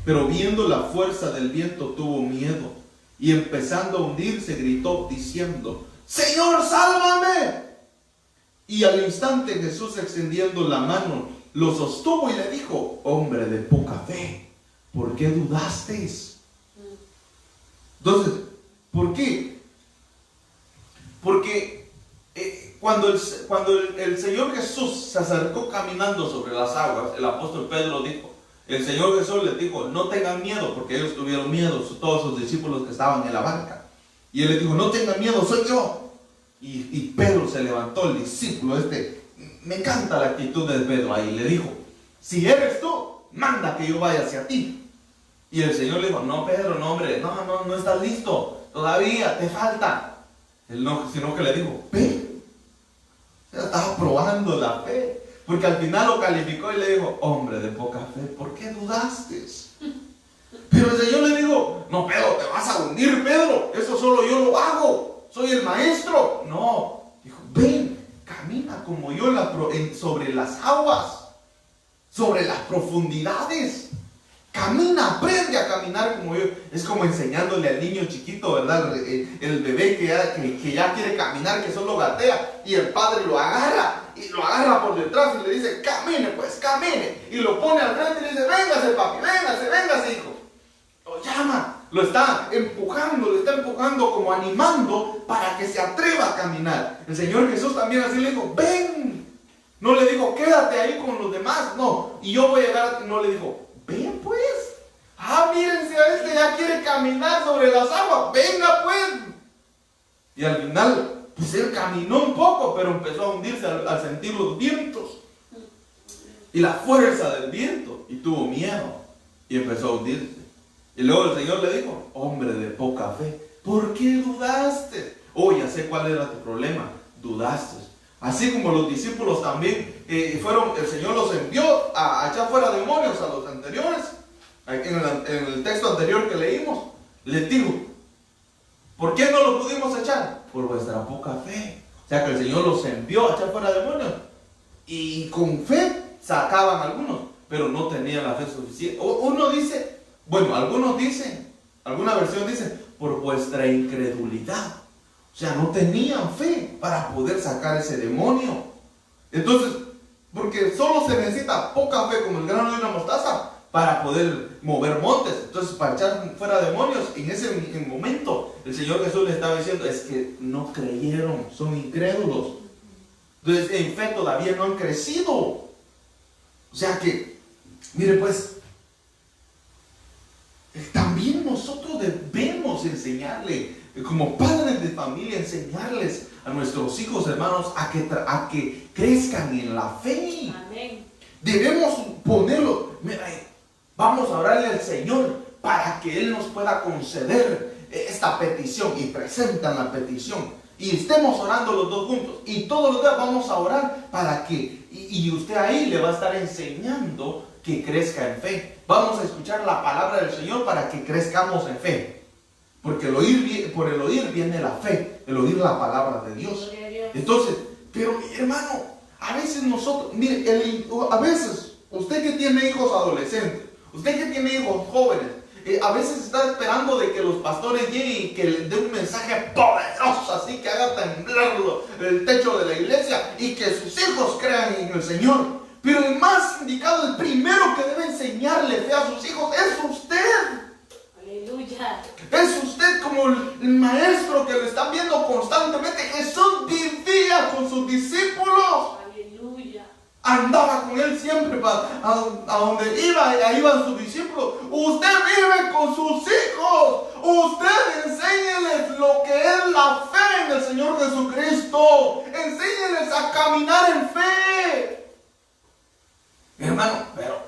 [SPEAKER 1] pero viendo la fuerza del viento tuvo miedo, y empezando a hundirse gritó diciendo: Señor, sálvame. Y al instante Jesús, extendiendo la mano, lo sostuvo y le dijo: hombre de poca fe, ¿por qué dudasteis? Entonces, ¿por qué? Porque cuando el Señor Jesús se acercó caminando sobre las aguas, el apóstol Pedro dijo, el Señor Jesús les dijo: no tengan miedo, porque ellos tuvieron miedo, todos sus discípulos que estaban en la barca. Y él les dijo: no tengan miedo, soy yo. Y Pedro se levantó, el discípulo me encanta la actitud de Pedro ahí. Le dijo: si eres tú, manda que yo vaya hacia ti. Y el Señor le dijo: no, Pedro, no, hombre, no estás listo, todavía te falta. Él no, sino que le dijo: ve. Estaba probando la fe, porque al final lo calificó y le dijo: hombre de poca fe, ¿por qué dudaste? Pero el Señor le dijo: no, Pedro, te vas a hundir, Pedro, eso solo yo lo hago, soy el maestro. No, dijo: ven, camina como yo sobre las aguas, sobre las profundidades. Camina, aprende a caminar como yo. Es como enseñándole al niño chiquito, ¿verdad? El bebé que ya quiere caminar, que solo gatea, y el padre lo agarra, y lo agarra por detrás y le dice: camine, pues, camine. Y lo pone al frente y le dice: véngase, papi, véngase, hijo. Lo llama, lo está empujando, como animando para que se atreva a caminar. El Señor Jesús también así le dijo: ven. No le dijo: quédate ahí con los demás, no, y yo voy a llegar a ti. No le dijo: ven pues. Miren, si a ya quiere caminar sobre las aguas, venga pues. Y al final, pues él caminó un poco, pero empezó a hundirse al sentir los vientos y la fuerza del viento, y tuvo miedo y empezó a hundirse. Y luego el Señor le dijo: hombre de poca fe, ¿por qué dudaste? Ya sé cuál era tu problema, dudaste. Así como los discípulos también el Señor los envió a echar fuera demonios a los anteriores. En el texto anterior que leímos, les dijo: ¿por qué no lo pudimos echar? Por vuestra poca fe. O sea que el Señor los envió a echar fuera demonios, y con fe sacaban algunos, pero no tenían la fe suficiente. Algunos dicen, alguna versión dice: por vuestra incredulidad. O sea, no tenían fe para poder sacar ese demonio. Entonces, porque solo se necesita poca fe, como el grano de una mostaza, para poder mover montes. Entonces, para echar fuera demonios, en ese momento, el Señor Jesús le estaba diciendo: es que no creyeron, son incrédulos. Entonces, en fe todavía no han crecido. O sea que, mire pues, también nosotros debemos enseñarle, como padres de familia, enseñarles a nuestros hijos, hermanos, a que crezcan en la fe. Amén. Debemos ponerlo. Mira, vamos a orarle al Señor para que Él nos pueda conceder esta petición, y presentan la petición, y estemos orando los dos juntos, y todos los días vamos a orar para que, y usted ahí le va a estar enseñando que crezca en fe. Vamos a escuchar la palabra del Señor para que crezcamos en fe, porque por el oír viene la fe, el oír la palabra de Dios. Entonces, pero hermano, a veces nosotros, mire, a veces usted que tiene hijos adolescentes, usted que tiene hijos jóvenes, a veces está esperando de que los pastores lleguen y que les dé un mensaje poderoso, así que haga temblar el techo de la iglesia y que sus hijos crean en el Señor. Pero el más indicado, el primero que debe enseñarle fe a sus hijos es usted.
[SPEAKER 2] Aleluya.
[SPEAKER 1] Es usted como el maestro que lo están viendo constantemente. Jesús vivía con sus discípulos.
[SPEAKER 2] Aleluya.
[SPEAKER 1] Andaba con él siempre a donde iba, ahí iban sus discípulos. Usted vive con sus hijos. Usted enséñeles lo que es la fe en el Señor Jesucristo. Enséñeles a caminar en fe. Mi hermano, pero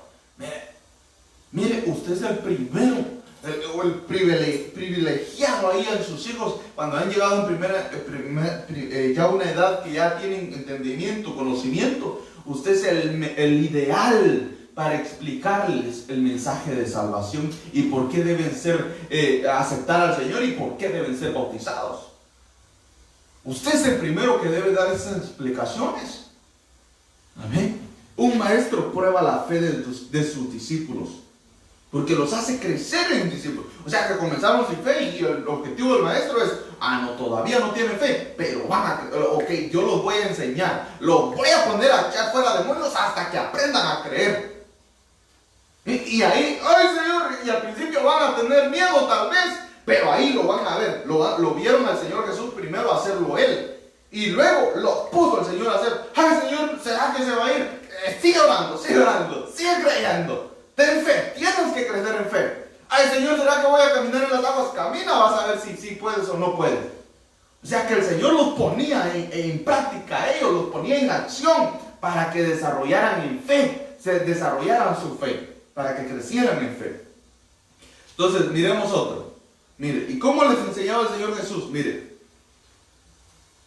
[SPEAKER 1] mire, usted es el primero, el privilegiado ahí en sus hijos cuando han llegado en ya una edad que ya tienen entendimiento, conocimiento. Usted es el ideal para explicarles el mensaje de salvación y por qué deben aceptar al Señor y por qué deben ser bautizados. Usted es el primero que debe dar esas explicaciones. Amén. Un maestro prueba la fe de sus discípulos porque los hace crecer en discípulos. O sea que comenzamos sin fe y el objetivo del maestro es, no, todavía no tienen fe, pero yo los voy a enseñar, los voy a poner a echar fuera demonios hasta que aprendan a creer. Y ahí, ay Señor, y al principio van a tener miedo tal vez, pero ahí lo van a ver, lo vieron al Señor Jesús primero hacerlo Él. Y luego lo puso el Señor a hacer. Ay Señor, ¿será que se va a ir? Sigue orando, sigue creyendo. Ten fe, tienes que crecer en fe. Ay Señor, ¿será que voy a caminar en las aguas? Camina, vas a ver si puedes o no puedes. O sea que el Señor los ponía en práctica, ellos los ponía en acción para que desarrollaran en fe, desarrollaran su fe, para que crecieran en fe. Entonces, miremos otro. Mire, ¿y cómo les enseñaba el Señor Jesús? Mire,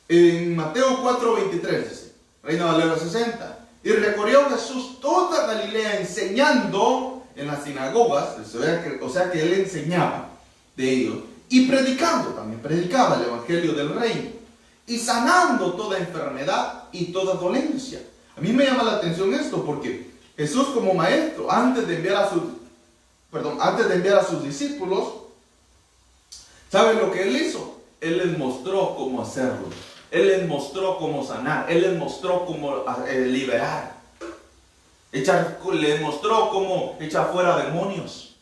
[SPEAKER 1] en Mateo 4:23 dice, Reina Valera 60. Y recorrió Jesús toda Galilea enseñando en las sinagogas, o sea que él enseñaba de ellos, y predicando, también predicaba el evangelio del reino, y sanando toda enfermedad y toda dolencia. A mí me llama la atención esto porque Jesús como maestro, antes de enviar a sus discípulos, ¿saben lo que él hizo? Él les mostró cómo hacerlo. Él les mostró cómo sanar. Él les mostró cómo liberar. Les mostró cómo echar fuera demonios.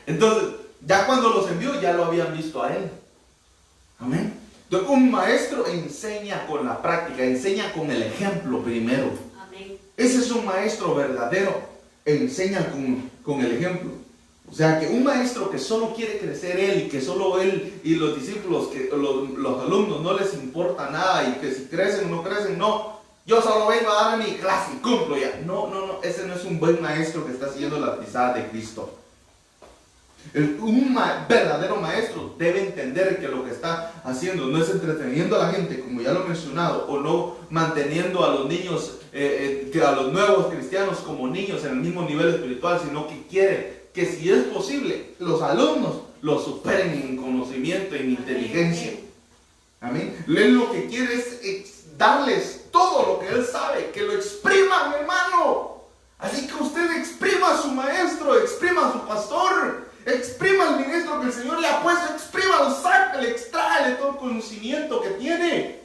[SPEAKER 1] Entonces, ya cuando los envió, ya lo habían visto a él. Amén. Entonces, un maestro enseña con la práctica, enseña con el ejemplo primero.
[SPEAKER 2] Amén.
[SPEAKER 1] Ese es un maestro verdadero. Enseña con el ejemplo. O sea que un maestro que solo quiere crecer él y que solo él y los discípulos, que los alumnos no les importa nada y que si crecen o no crecen, no, yo solo vengo a dar mi clase y cumplo ya. No, ese no es un buen maestro que está siguiendo la pisada de Cristo. Un verdadero maestro debe entender que lo que está haciendo no es entreteniendo a la gente, como ya lo he mencionado, o no manteniendo a los niños, a los nuevos cristianos como niños en el mismo nivel espiritual, sino que quiere que si es posible, los alumnos lo superen en conocimiento, en inteligencia. Amén. Él lo que quiere es darles todo lo que él sabe, que lo expriman, hermano. Así que usted exprima a su maestro, exprima a su pastor, exprima al ministro que el Señor le ha puesto, exprímalo, sáquele, extráele todo el conocimiento que tiene.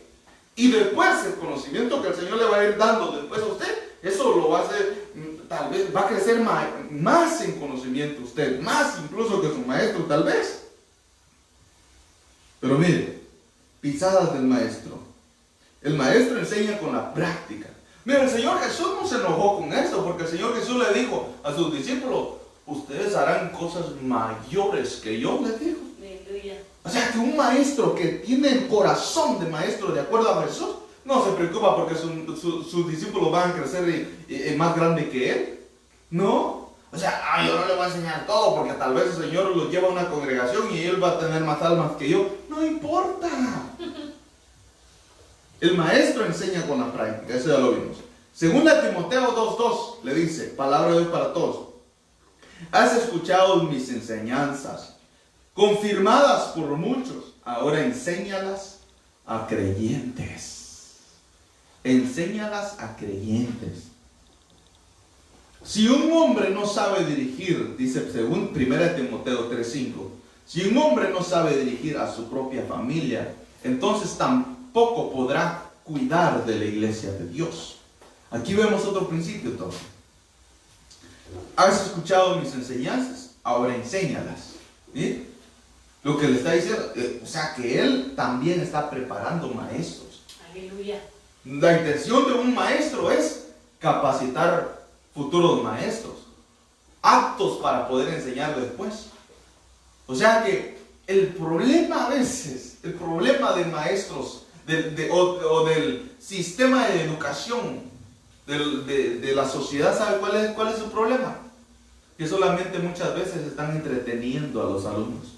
[SPEAKER 1] Y después el conocimiento que el Señor le va a ir dando después a usted, eso lo va a hacer, tal vez va a crecer más en conocimiento usted, más incluso que su maestro tal vez. Pero mire, pisadas del maestro. El maestro enseña con la práctica. Mire, el Señor Jesús no se enojó con esto, porque el Señor Jesús le dijo a sus discípulos, ustedes harán cosas mayores que yo, les dijo.
[SPEAKER 2] Aleluya.
[SPEAKER 1] O sea que un maestro que tiene el corazón de maestro de acuerdo a Jesús, no se preocupa porque sus discípulos van a crecer más grande que él. No. O sea, yo no le voy a enseñar todo porque tal vez el Señor los lleva a una congregación y él va a tener más almas que yo. No importa. El maestro enseña con la práctica, eso ya lo vimos. Segunda Timoteo 2:2 le dice, palabra de Dios para todos. Has escuchado mis enseñanzas, confirmadas por muchos, ahora enséñalas a creyentes. Enséñalas a creyentes. Si un hombre no sabe dirigir, dice según 1 Timoteo 3:5, si un hombre no sabe dirigir a su propia familia, entonces tampoco podrá cuidar de la iglesia de Dios. Aquí vemos otro principio entonces. ¿Has escuchado mis enseñanzas? Ahora enséñalas. ¿Sí? Lo que le está diciendo, o sea que él también está preparando maestros.
[SPEAKER 2] Aleluya.
[SPEAKER 1] La intención de un maestro es capacitar futuros maestros, aptos para poder enseñar después. O sea que el problema a veces, el problema de maestros o del sistema de educación de la sociedad, ¿sabe cuál es su problema? Que solamente muchas veces están entreteniendo a los alumnos.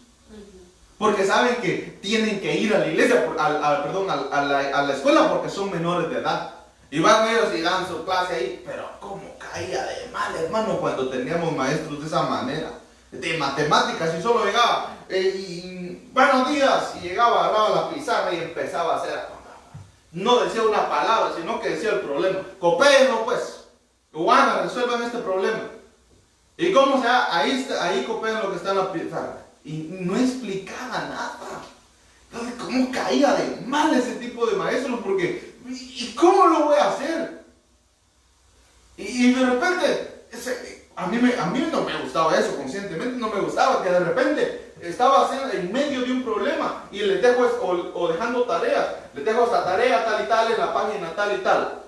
[SPEAKER 1] Porque saben que tienen que ir a la iglesia, a la escuela porque son menores de edad. Y van ellos y dan su clase ahí. Pero cómo caía de mal, hermano, cuando teníamos maestros de esa manera. De matemáticas y solo llegaba, buenos días, y llegaba, agarraba la pizarra y empezaba a hacer. No decía una palabra, sino que decía el problema. Copéenlo pues. Juana, resuelvan este problema. ¿Y cómo se da? Ahí copien lo que está en la pizarra. Y no explicaba nada. Entonces, ¿cómo caía de mal ese tipo de maestros? Porque, ¿y cómo lo voy a hacer? Y de repente, a mí no me gustaba eso, conscientemente no me gustaba, que de repente estaba en medio de un problema y les dejo, o dejando tareas, les dejo esta tarea tal y tal en la página tal y tal.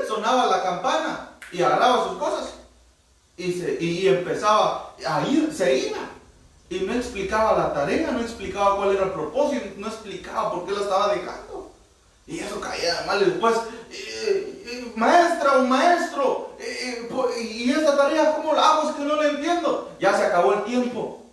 [SPEAKER 1] Sonaba la campana y agarraba sus cosas y empezaba a ir, se iba. Y no explicaba la tarea, no explicaba cuál era el propósito, no explicaba por qué la estaba dejando. Y eso caía de mal. Y después, maestra o maestro, y esta tarea, ¿cómo la hago? Es que no la entiendo. Ya se acabó el tiempo.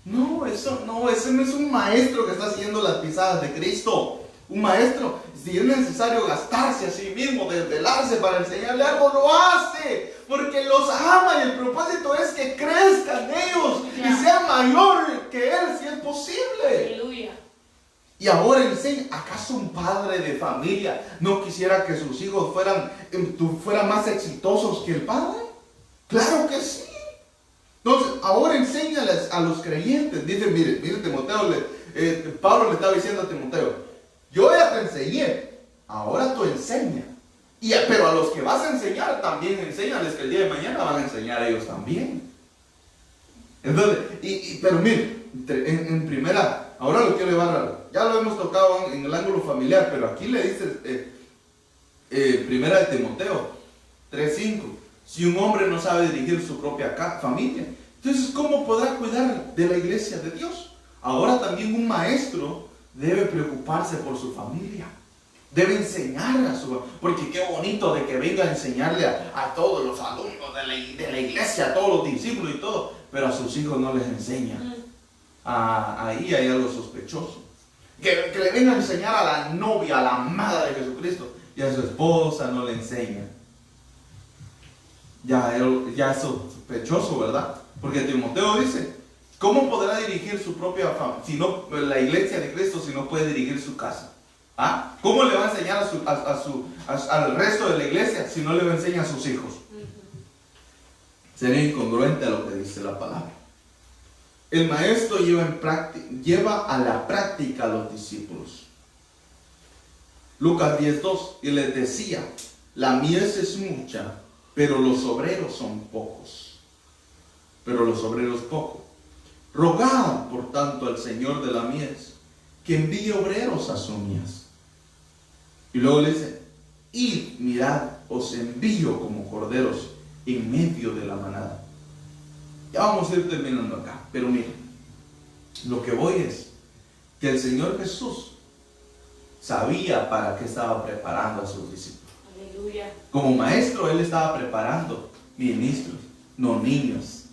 [SPEAKER 1] No, ese no es un maestro que está siguiendo las pisadas de Cristo. Un maestro, si es necesario gastarse a sí mismo, desvelarse para enseñarle algo, lo hace. Porque los ama y el propósito es que crezcan ellos y sean mayor que él si es posible.
[SPEAKER 2] Aleluya.
[SPEAKER 1] Y ahora enseña, ¿acaso un padre de familia no quisiera que sus hijos fueran más exitosos que el padre? Claro que sí. Entonces, ahora enséñales a los creyentes. Dice, mire Timoteo, Pablo le estaba diciendo a Timoteo, yo ya te enseñé, ahora tú enseña. Pero a los que vas a enseñar, también enséñales que el día de mañana van a enseñar a ellos también. Entonces, pero mire, en primera, ahora lo quiero llevar, ya lo hemos tocado en el ángulo familiar, pero aquí le dice, primera de Timoteo 3:5, si un hombre no sabe dirigir su propia familia, entonces ¿cómo podrá cuidar de la iglesia de Dios? Ahora también un maestro debe preocuparse por su familia. Debe enseñar porque qué bonito de que venga a enseñarle a todos los alumnos de la iglesia, a todos los discípulos y todo, pero a sus hijos no les enseña. Ahí hay algo sospechoso. Que le venga a enseñar a la novia, a la madre de Jesucristo, y a su esposa no le enseña. Ya es sospechoso, ¿verdad? Porque Timoteo dice, ¿cómo podrá dirigir su propia familia, la iglesia de Cristo, si no puede dirigir su casa? ¿Cómo le va a enseñar al resto de la iglesia si no le va a enseñar a sus hijos? Sería incongruente a lo que dice la palabra. El maestro lleva a la práctica a los discípulos. Lucas 10:2, y les decía, la mies es mucha, pero los obreros son pocos. Rogad, por tanto, al Señor de la mies que envíe obreros a su mies. Y luego le dice, id, mirad, os envío como corderos en medio de la manada. Ya vamos a ir terminando acá, pero miren, lo que voy es que el Señor Jesús sabía para qué estaba preparando a sus discípulos.
[SPEAKER 2] Aleluya.
[SPEAKER 1] Como maestro, Él estaba preparando ministros, no niños.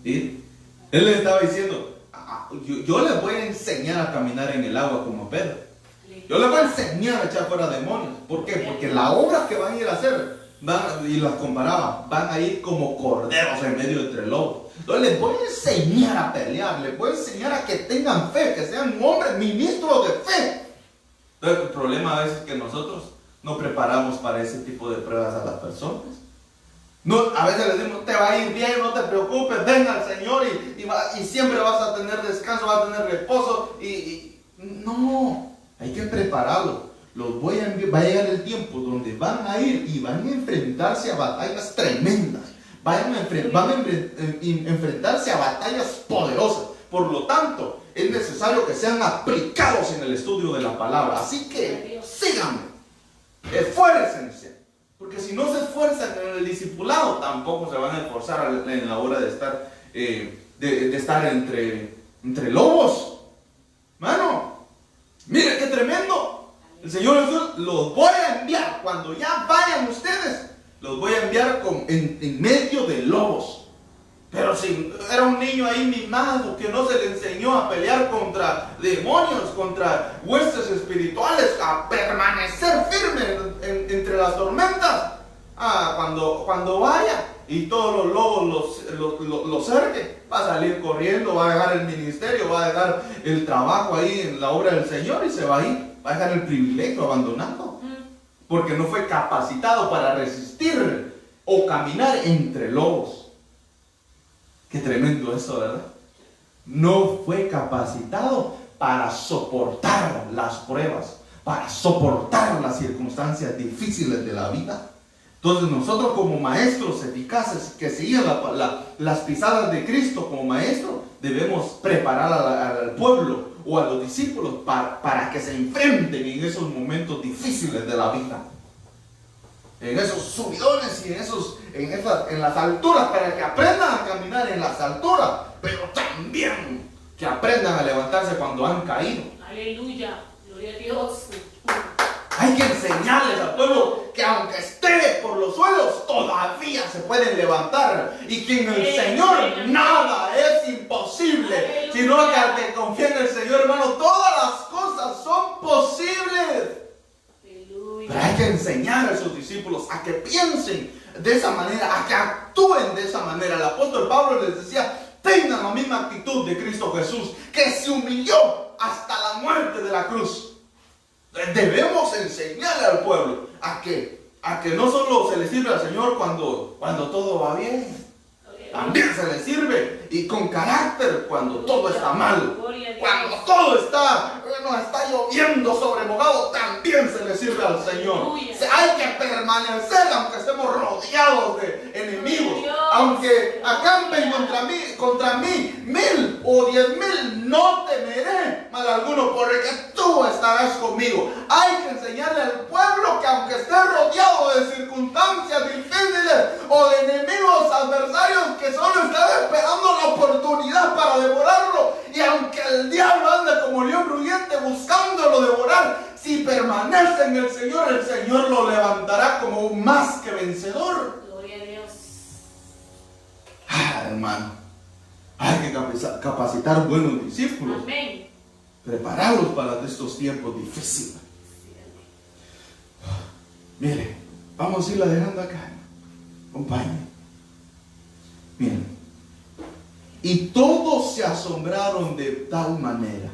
[SPEAKER 1] ¿Sí? Él le estaba diciendo, yo les voy a enseñar a caminar en el agua como Pedro. Yo les voy a enseñar a echar fuera demonios. ¿Por qué? Porque la obra que van a ir a hacer, y las comparaba, van a ir como corderos en medio entre lobos. Entonces les voy a enseñar a pelear, les voy a enseñar a que tengan fe, que sean hombres, ministros de fe. Entonces el problema a veces es que nosotros no preparamos para ese tipo de pruebas a las personas. No, a veces les decimos, te va a ir bien, no te preocupes, venga al Señor y siempre vas a tener descanso, vas a tener reposo. No, hay que prepararlo. Va a llegar el tiempo donde van a ir y van a enfrentarse a batallas tremendas. Van a enfrentarse a batallas poderosas. Por lo tanto, es necesario que sean aplicados en el estudio de la palabra. Así que síganme, esfuércense. Porque si no se esfuerzan en el discipulado, tampoco se van a esforzar en la hora de estar, de estar entre lobos. Mano, mire qué tremendo. El Señor Jesús los voy a enviar. Cuando ya vayan ustedes, los voy a enviar en medio de lobos. Pero si era un niño ahí mimado que no se le enseñó a pelear contra demonios, contra huestes espirituales, a permanecer firme entre las tormentas, cuando vaya y todos los lobos lo cerquen, va a salir corriendo, va a dejar el ministerio, va a dejar el trabajo ahí en la obra del Señor y se va a ir, va a dejar el privilegio abandonando, porque no fue capacitado para resistir o caminar entre lobos. Qué tremendo eso, ¿verdad? No fue capacitado para soportar las pruebas, para soportar las circunstancias difíciles de la vida. Entonces nosotros como maestros eficaces que seguían las pisadas de Cristo como maestro, debemos preparar al pueblo o a los discípulos para que se enfrenten en esos momentos difíciles de la vida. En esos subidones y en las alturas, para que aprendan a caminar en las alturas, pero también que aprendan a levantarse cuando han caído.
[SPEAKER 2] Aleluya, gloria a Dios.
[SPEAKER 1] Hay que enseñarles al pueblo que aunque esté por los suelos, todavía se pueden levantar. Y que en el Señor nada es imposible. Sino que al que confía en el Señor, hermano, todas las cosas son posibles. Pero hay que enseñar a esos discípulos a que piensen de esa manera, a que actúen de esa manera. El apóstol Pablo les decía, tengan la misma actitud de Cristo Jesús, que se humilló hasta la muerte de la cruz. Debemos enseñarle al pueblo a que no solo se le sirve al Señor cuando todo va bien, también se le sirve y con carácter cuando todo está mal. Cuando todo está lloviendo sobre mojado, también se le sirve al Señor. Hay que permanecer aunque estemos rodeados de enemigos. Aunque acampen contra mí 1000 o 10,000, no temeré mal alguno, porque tú estarás conmigo. Hay que enseñarle al pueblo que aunque esté rodeado de circunstancias difíciles o de enemigos adversarios que solo están esperando la oportunidad para devorarlo, y aunque el diablo ande como león rugiente buscándolo devorar, si permanece en el Señor lo levantará como un más que vencedor.
[SPEAKER 2] Gloria a Dios.
[SPEAKER 1] Hermano, hay que capacitar buenos discípulos.
[SPEAKER 2] Amén.
[SPEAKER 1] Prepararlos para estos tiempos difíciles. Mire, vamos a irla dejando acá. Acompañen. Miren. Y todos se asombraron de tal manera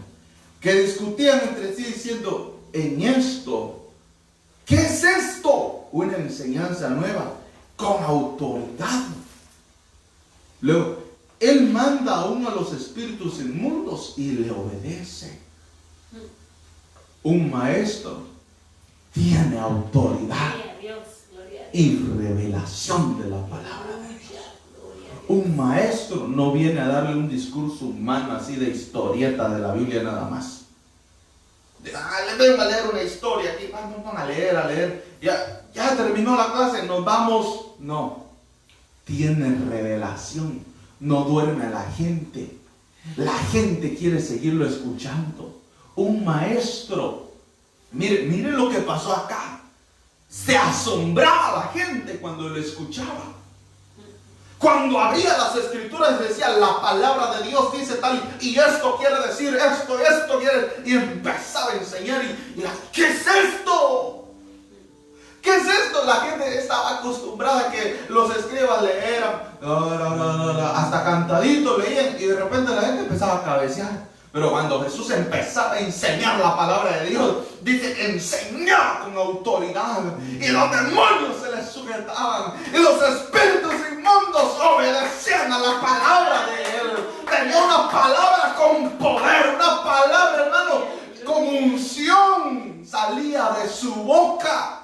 [SPEAKER 1] que discutían entre sí diciendo, en esto, ¿qué es esto? Una enseñanza nueva con autoridad. Luego, Él manda aún a los espíritus inmundos y le obedece. Un maestro tiene autoridad y revelación de la palabra. Un maestro no viene a darle un discurso humano así de historieta de la Biblia nada más. Les vengo a leer una historia aquí, vamos a leer. Ya terminó la clase, nos vamos. No, tiene revelación, no duerme a la gente. La gente quiere seguirlo escuchando. Un maestro, mire lo que pasó acá. Se asombraba la gente cuando lo escuchaba. Cuando abría las escrituras decía, la palabra de Dios dice tal, y esto quiere decir esto quiere, y empezaba a enseñar, ¿qué es esto? ¿Qué es esto? La gente estaba acostumbrada a que los escribas leyeran, hasta cantadito leían, y de repente la gente empezaba a cabecear, Pero cuando Jesús empezaba a enseñar la palabra de Dios, dice que enseñaba con autoridad. Y los demonios se les sujetaban. Y los espíritus inmundos obedecían a la palabra de Él. Tenía una palabra con poder, una palabra, hermano, con unción. Salía de su boca.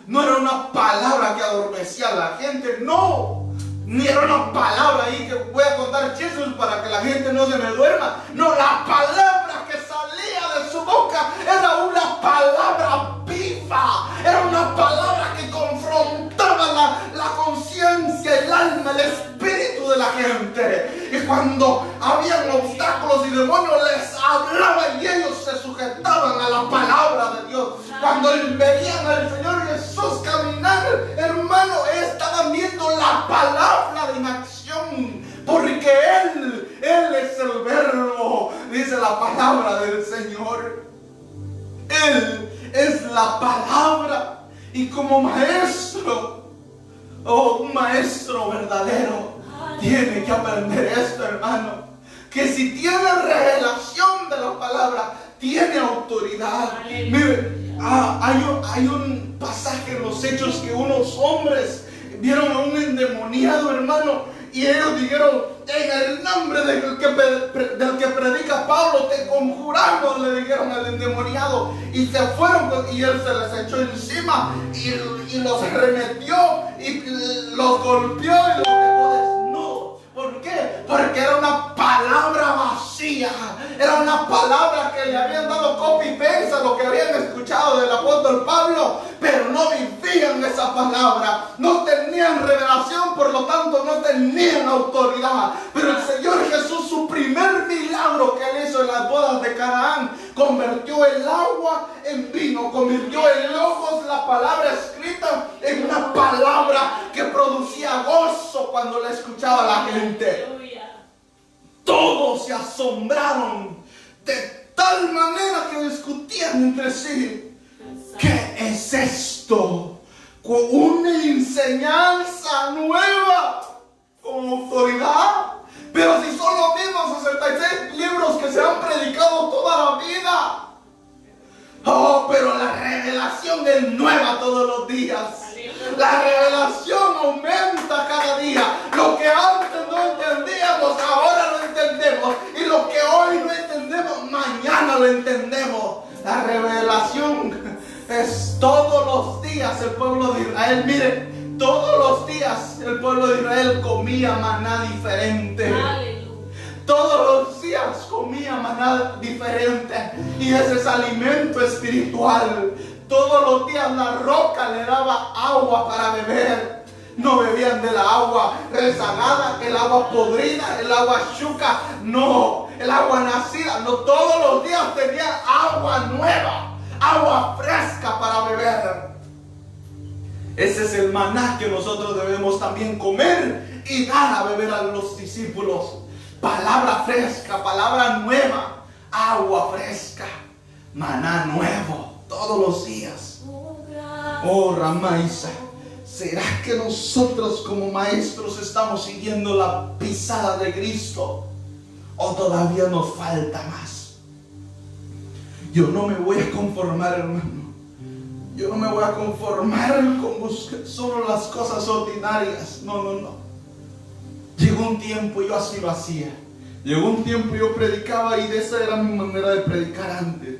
[SPEAKER 1] No era una palabra que adormecía a la gente, no. Ni era una palabra ahí que voy a contar chistes para que la gente no se me duerma. No, la palabra que salía de su boca era una palabra viva. Era una palabra que confrontaba la conciencia, el alma, el espíritu de la gente. Y cuando habían obstáculos y demonios, les hablaba y ellos se sujetaban a la palabra de Dios. Cuando veían al Señor Jesús caminar, hermano, estaban viendo la palabra en acción, porque Él es el verbo, dice la palabra del Señor. Él es la palabra. Y como maestro, un maestro verdadero, tiene que aprender esto, hermano, que si tiene revelación de la palabra, tiene autoridad. Mire, hay un pasaje en los Hechos que unos hombres vieron a un endemoniado, hermano, y ellos dijeron: en el nombre del que predica Pablo, te conjuramos, le dijeron al endemoniado. Y se fueron, y él se les echó encima y los remetió y los golpeó y los dejó desnudos. ¿Por qué? Porque era una palabra vacía. Era una palabra que le habían dado copy-paste a lo que habían escuchado del apóstol Pablo, pero no vivían esa palabra. No tenían revelación, por lo tanto no tenían autoridad. Pero el Señor Jesús, su primer milagro que él hizo en las bodas de Canaán, convirtió el agua en vino, convirtió el logos, la palabra escrita, en una palabra que producía gozo cuando la escuchaba la gente. Todos se asombraron de tal manera que discutían entre sí: ¿qué es esto? Con una enseñanza nueva, con autoridad. Pero si son los mismos 66 libros que se han predicado toda la vida. Oh, pero la revelación es nueva todos los días. La revelación aumenta cada día. Lo que antes no entendíamos, ahora lo entendemos. Y lo que hoy no entendemos, mañana lo entendemos. La revelación es todos los días. El pueblo de Israel, miren, todos los días el pueblo de Israel comía maná diferente. Todos los días comía maná diferente. Y ese es alimento espiritual. Todos los días la roca le daba agua para beber. No bebían de la agua rezagada, el agua podrida, el agua chuca. No, el agua nacida. No, todos los días tenían agua nueva, agua fresca para beber. Ese es el maná que nosotros debemos también comer y dar a beber a los discípulos. Palabra fresca, palabra nueva, agua fresca, maná nuevo, todos los días. Oh, Ramaisa, ¿será que nosotros como maestros estamos siguiendo la pisada de Cristo? ¿O todavía nos falta más? Yo no me voy a conformar, hermano. Yo no me voy a conformar con buscar solo las cosas ordinarias. No. Llegó un tiempo, yo así lo hacía. Llegó un tiempo, yo predicaba y de esa era mi manera de predicar antes.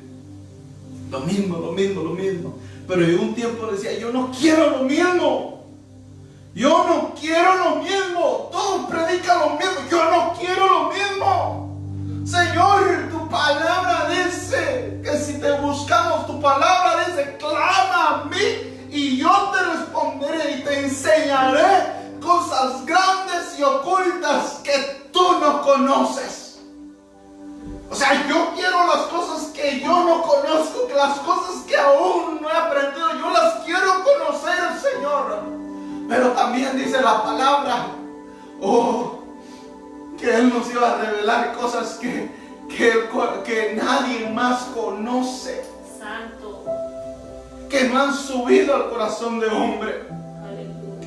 [SPEAKER 1] Lo mismo. Pero llegó un tiempo que decía: yo no quiero lo mismo. Yo no quiero lo mismo. Todos predican lo mismo. Yo no quiero lo mismo. Señor, tu palabra dice que si te buscamos, tu palabra dice: clama a mí y yo te responderé y te enseñaré cosas grandes y ocultas que tú no conoces. O sea, yo quiero las cosas que yo no conozco, que las cosas que aún no he aprendido, yo las quiero conocer, Señor. Pero también dice la palabra, que Él nos iba a revelar cosas que nadie más conoce.
[SPEAKER 2] Santo.
[SPEAKER 1] Que no han subido al corazón de hombre.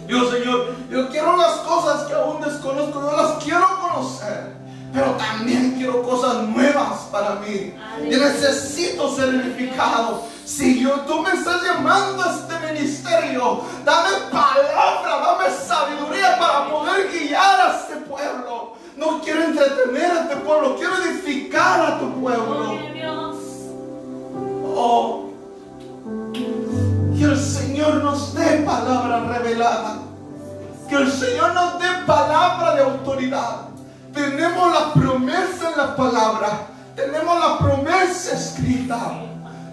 [SPEAKER 1] Yo, Señor, yo quiero las cosas que aún desconozco, yo las quiero conocer. Pero también quiero cosas nuevas para mí. Yo necesito ser edificado. Si tú me estás llamando a este ministerio, dame palabra, dame sabiduría para poder guiar a este pueblo. No quiero entretener a este pueblo, quiero edificar a tu pueblo. Oh, que el Señor nos dé palabra revelada. Que el Señor nos dé palabra de autoridad. Tenemos la promesa en la palabra. Tenemos la promesa escrita.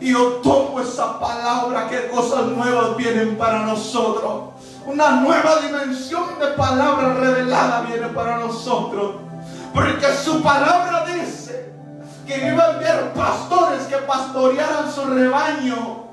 [SPEAKER 1] Y yo tomo esa palabra, que cosas nuevas vienen para nosotros. Una nueva dimensión de palabra revelada viene para nosotros. Porque su palabra dice que iba a enviar pastores que pastorearan su rebaño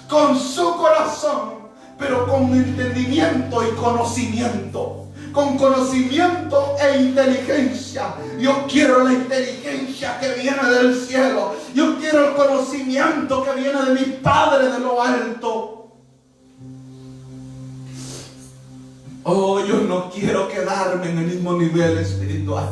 [SPEAKER 1] con su corazón, pero con entendimiento y conocimiento. Con conocimiento e inteligencia. Yo quiero la inteligencia que viene del cielo. Yo quiero el conocimiento que viene de mi Padre de lo alto. Oh, yo no quiero quedarme en el mismo nivel espiritual.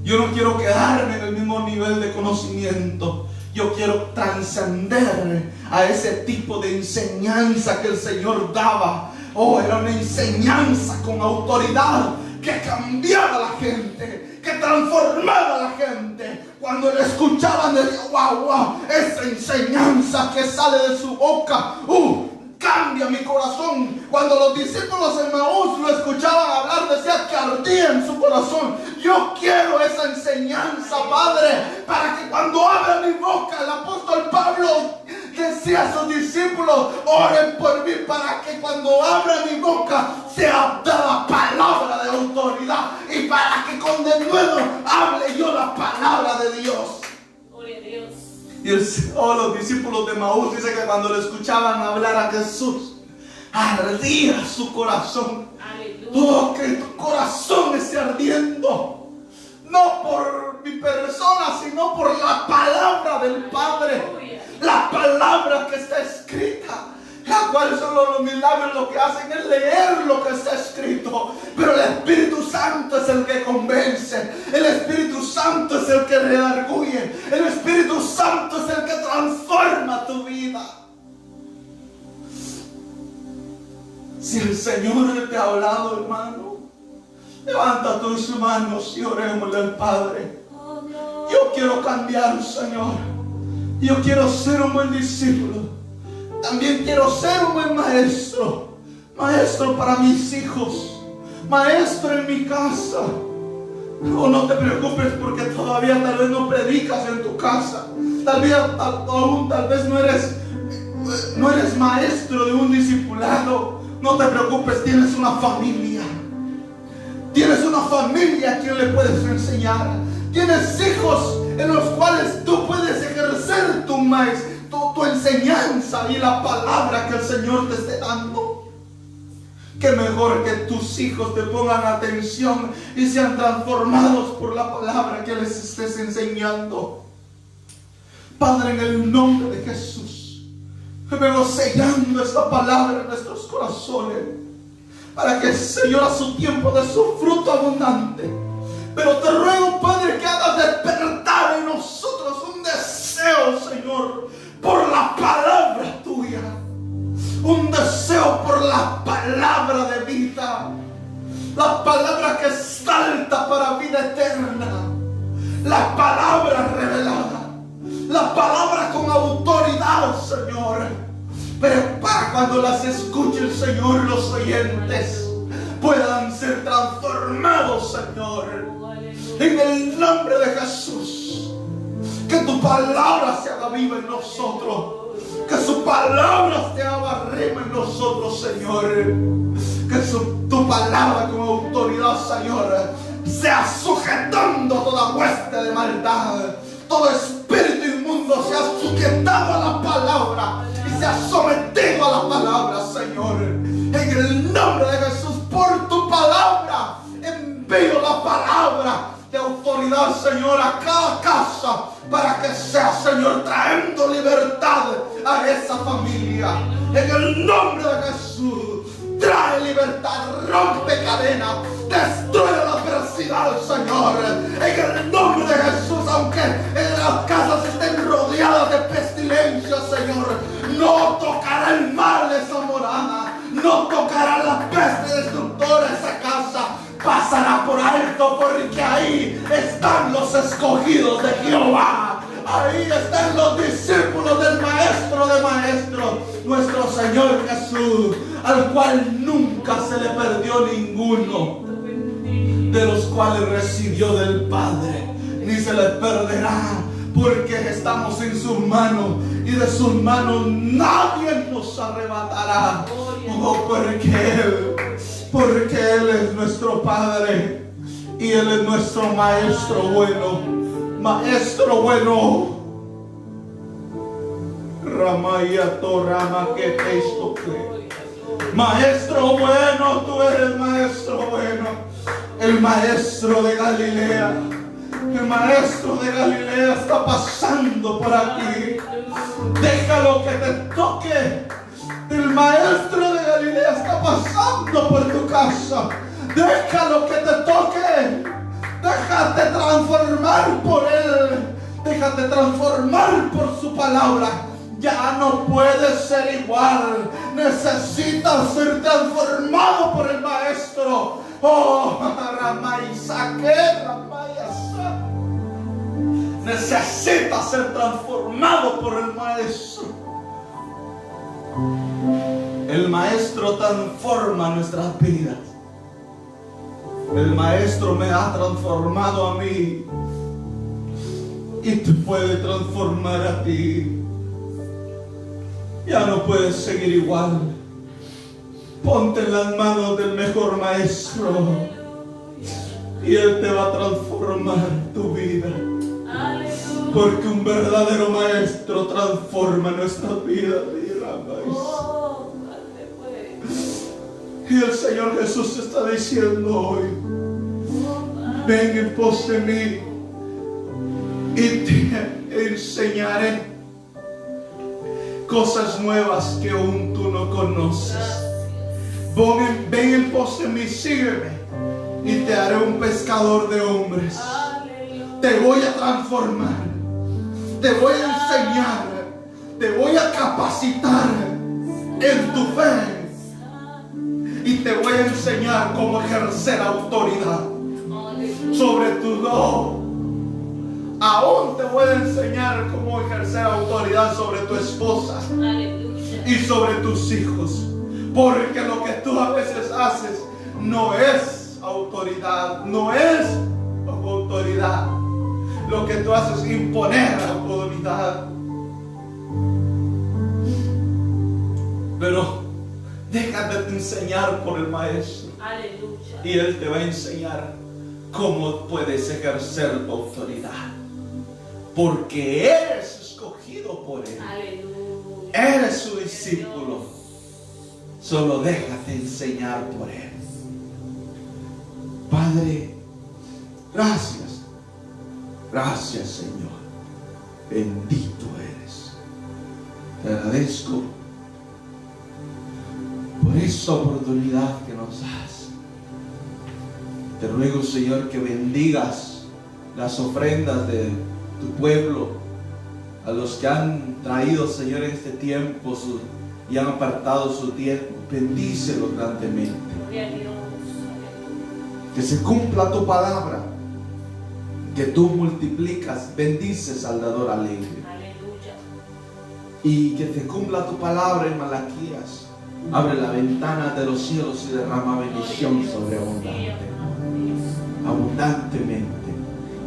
[SPEAKER 1] Yo no quiero quedarme en el mismo nivel de conocimiento. Yo quiero trascender a ese tipo de enseñanza que el Señor daba. Oh, era una enseñanza con autoridad que cambiaba a la gente, que transformaba a la gente. Cuando le escuchaban, decían: wow, wow, esa enseñanza que sale de su boca, cambia mi corazón. Cuando los discípulos de Maús lo escuchaban hablar, decía que ardía en su corazón. Yo quiero esa enseñanza, Padre, para que cuando abra mi boca, el apóstol Pablo decía a sus discípulos: oren por mí, para que cuando abra mi boca sea dada palabra de autoridad, y para que con denuedo hable yo la palabra de Dios.
[SPEAKER 2] Gloria a Dios.
[SPEAKER 1] Y los discípulos de Maús, dice que cuando le escuchaban hablar a Jesús, ardía su corazón.
[SPEAKER 2] Aleluya.
[SPEAKER 1] Oh, que tu corazón esté ardiendo, no por mi persona, sino por la palabra del Padre. La palabra que está escrita, la cual solo mis labios lo que hacen es leer lo que está escrito. Pero el Espíritu Santo es el que convence. El Espíritu Santo es el que redarguye. El Espíritu Santo es el que transforma tu vida. Si el Señor te ha hablado, hermano, levanta tus manos y orémosle al Padre. Yo quiero cambiar, Señor. Yo quiero ser un buen discípulo. También quiero ser un buen maestro. Maestro para mis hijos. Maestro en mi casa. Oh, no te preocupes, porque todavía tal vez no predicas en tu casa. Tal vez no eres maestro de un discipulado. No te preocupes, tienes una familia. Tienes una familia a quien le puedes enseñar. Tienes hijos en los cuales tú puedes ejercer tu enseñanza y la palabra que el Señor te esté dando. Qué mejor que tus hijos te pongan atención y sean transformados por la palabra que les estés enseñando. Padre, en el nombre de Jesús, vengo sellando esta palabra en nuestros corazones, para que el Señor a su tiempo dé su fruto abundante. Pero te ruego, Padre, que hagas despertar en nosotros un deseo, Señor, por la palabra tuya. Un deseo por la palabra de vida. La palabra que salta para vida eterna. La palabra revelada. La palabra con autoridad, Señor. Pero para cuando las escuche el Señor, los oyentes puedan ser transformados, Señor. En el nombre de Jesús. Que tu palabra se haga viva en nosotros. Que su palabra se haga rima en nosotros, Señor. Que tu palabra con autoridad, Señor, sea sujetando toda hueste de maldad. Todo espíritu inmundo sea sujetado a la palabra y sea sometido a la palabra, Señor. En el nombre de Jesús, por tu palabra, envío la palabra de autoridad, Señor, a cada casa, para que sea, Señor, trayendo libertad a esa familia. En el nombre de Jesús, trae libertad, rompe cadenas, destruye la adversidad, Señor. En el nombre de Jesús, aunque en las casas porque ahí están los escogidos de Jehová. Ahí están los discípulos del Maestro de Maestros, nuestro Señor Jesús, al cual nunca se le perdió ninguno de los cuales recibió del Padre, ni se les perderá, porque estamos en sus manos y de sus manos nadie nos arrebatará. Oh, porque Él es nuestro Padre y Él es nuestro Maestro bueno. Maestro bueno, Ramaya Torama que texto que. Maestro bueno, tú eres Maestro bueno, el Maestro de Galilea. El Maestro de Galilea está pasando por aquí. Déjalo que te toque. El Maestro de Galilea está pasando por tu casa. Déjalo que te toque. Déjate transformar por Él. Déjate transformar por su palabra. Ya no puedes ser igual. Necesitas ser transformado por el Maestro. Oh, necesitas ser transformado por el Maestro. El Maestro transforma nuestras vidas. El Maestro me ha transformado a mí y te puede transformar a ti. Ya no puedes seguir igual. Ponte en las manos del mejor Maestro y Él te va a transformar tu vida. Porque un verdadero Maestro transforma nuestras vidas. Y el Señor Jesús te está diciendo hoy: ven en pos de mí y te enseñaré cosas nuevas que aún tú no conoces. Ven en pos de mí, sígueme y te haré un pescador de hombres. Te voy a transformar, te voy a enseñar, te voy a capacitar en tu fe. Y te voy a enseñar cómo ejercer autoridad sobre tu don. Aún te voy a enseñar cómo ejercer autoridad sobre tu esposa y sobre tus hijos. Porque lo que tú a veces haces no es autoridad, no es autoridad. Lo que tú haces es imponer autoridad. Pero déjate enseñar por el Maestro. Aleluya. Y Él te va a enseñar cómo puedes ejercer tu autoridad. Porque eres escogido por Él. Aleluya. Eres su discípulo. Solo déjate enseñar por Él. Padre, gracias. Gracias, Señor. Bendito eres. Te agradezco por esta oportunidad que nos das. Te ruego, Señor, que bendigas las ofrendas de tu pueblo, a los que han traído, Señor, en este tiempo y han apartado su tiempo. Bendícelos grandemente. Que se cumpla tu palabra, que tú multiplicas, bendices al dador alegre. Aleluya. Y que se cumpla tu palabra en Malaquías. Abre la ventana de los cielos y derrama bendición abundantemente.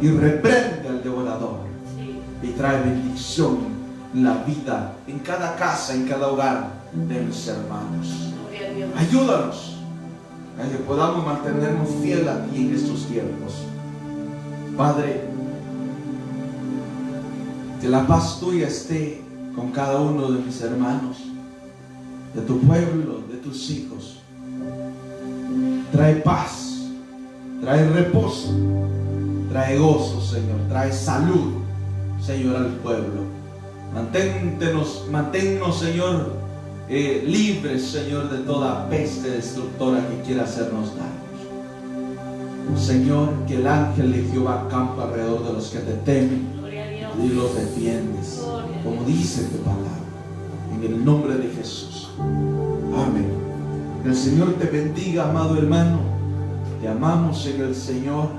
[SPEAKER 1] Y reprende al devorador. Y trae bendición en la vida, en cada casa, en cada hogar de mis hermanos. Ayúdanos a que podamos mantenernos fieles a ti en estos tiempos. Padre, que la paz tuya esté con cada uno de mis hermanos, de tu pueblo, de tus hijos. Trae paz, trae reposo, trae gozo, Señor, trae salud, Señor, al pueblo. Manténnos, Señor, libres, Señor, de toda peste destructora que quiera hacernos daños. Señor, que el ángel de Jehová campa alrededor de los que te temen y los defiendes, como dice tu palabra, en el nombre de Jesús. Amén. El Señor te bendiga, amado hermano. Te amamos en el Señor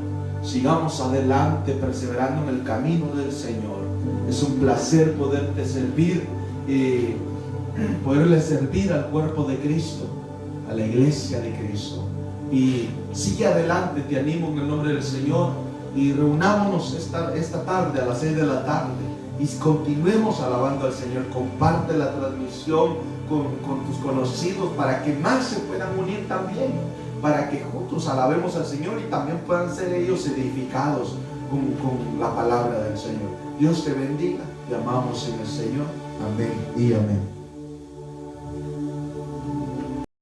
[SPEAKER 1] sigamos adelante perseverando en el camino del Señor. Es un placer poderte servir, poderle servir al cuerpo de Cristo, a la iglesia de Cristo. Y sigue adelante, te animo en el nombre del Señor, y reunámonos esta tarde a las 6 de la tarde y continuemos alabando al Señor. Comparte la transmisión con tus conocidos para que más se puedan unir también, para que juntos alabemos al Señor y también puedan ser ellos edificados con la palabra del Señor. Dios te bendiga, te amamos en el Señor. Amén y amén.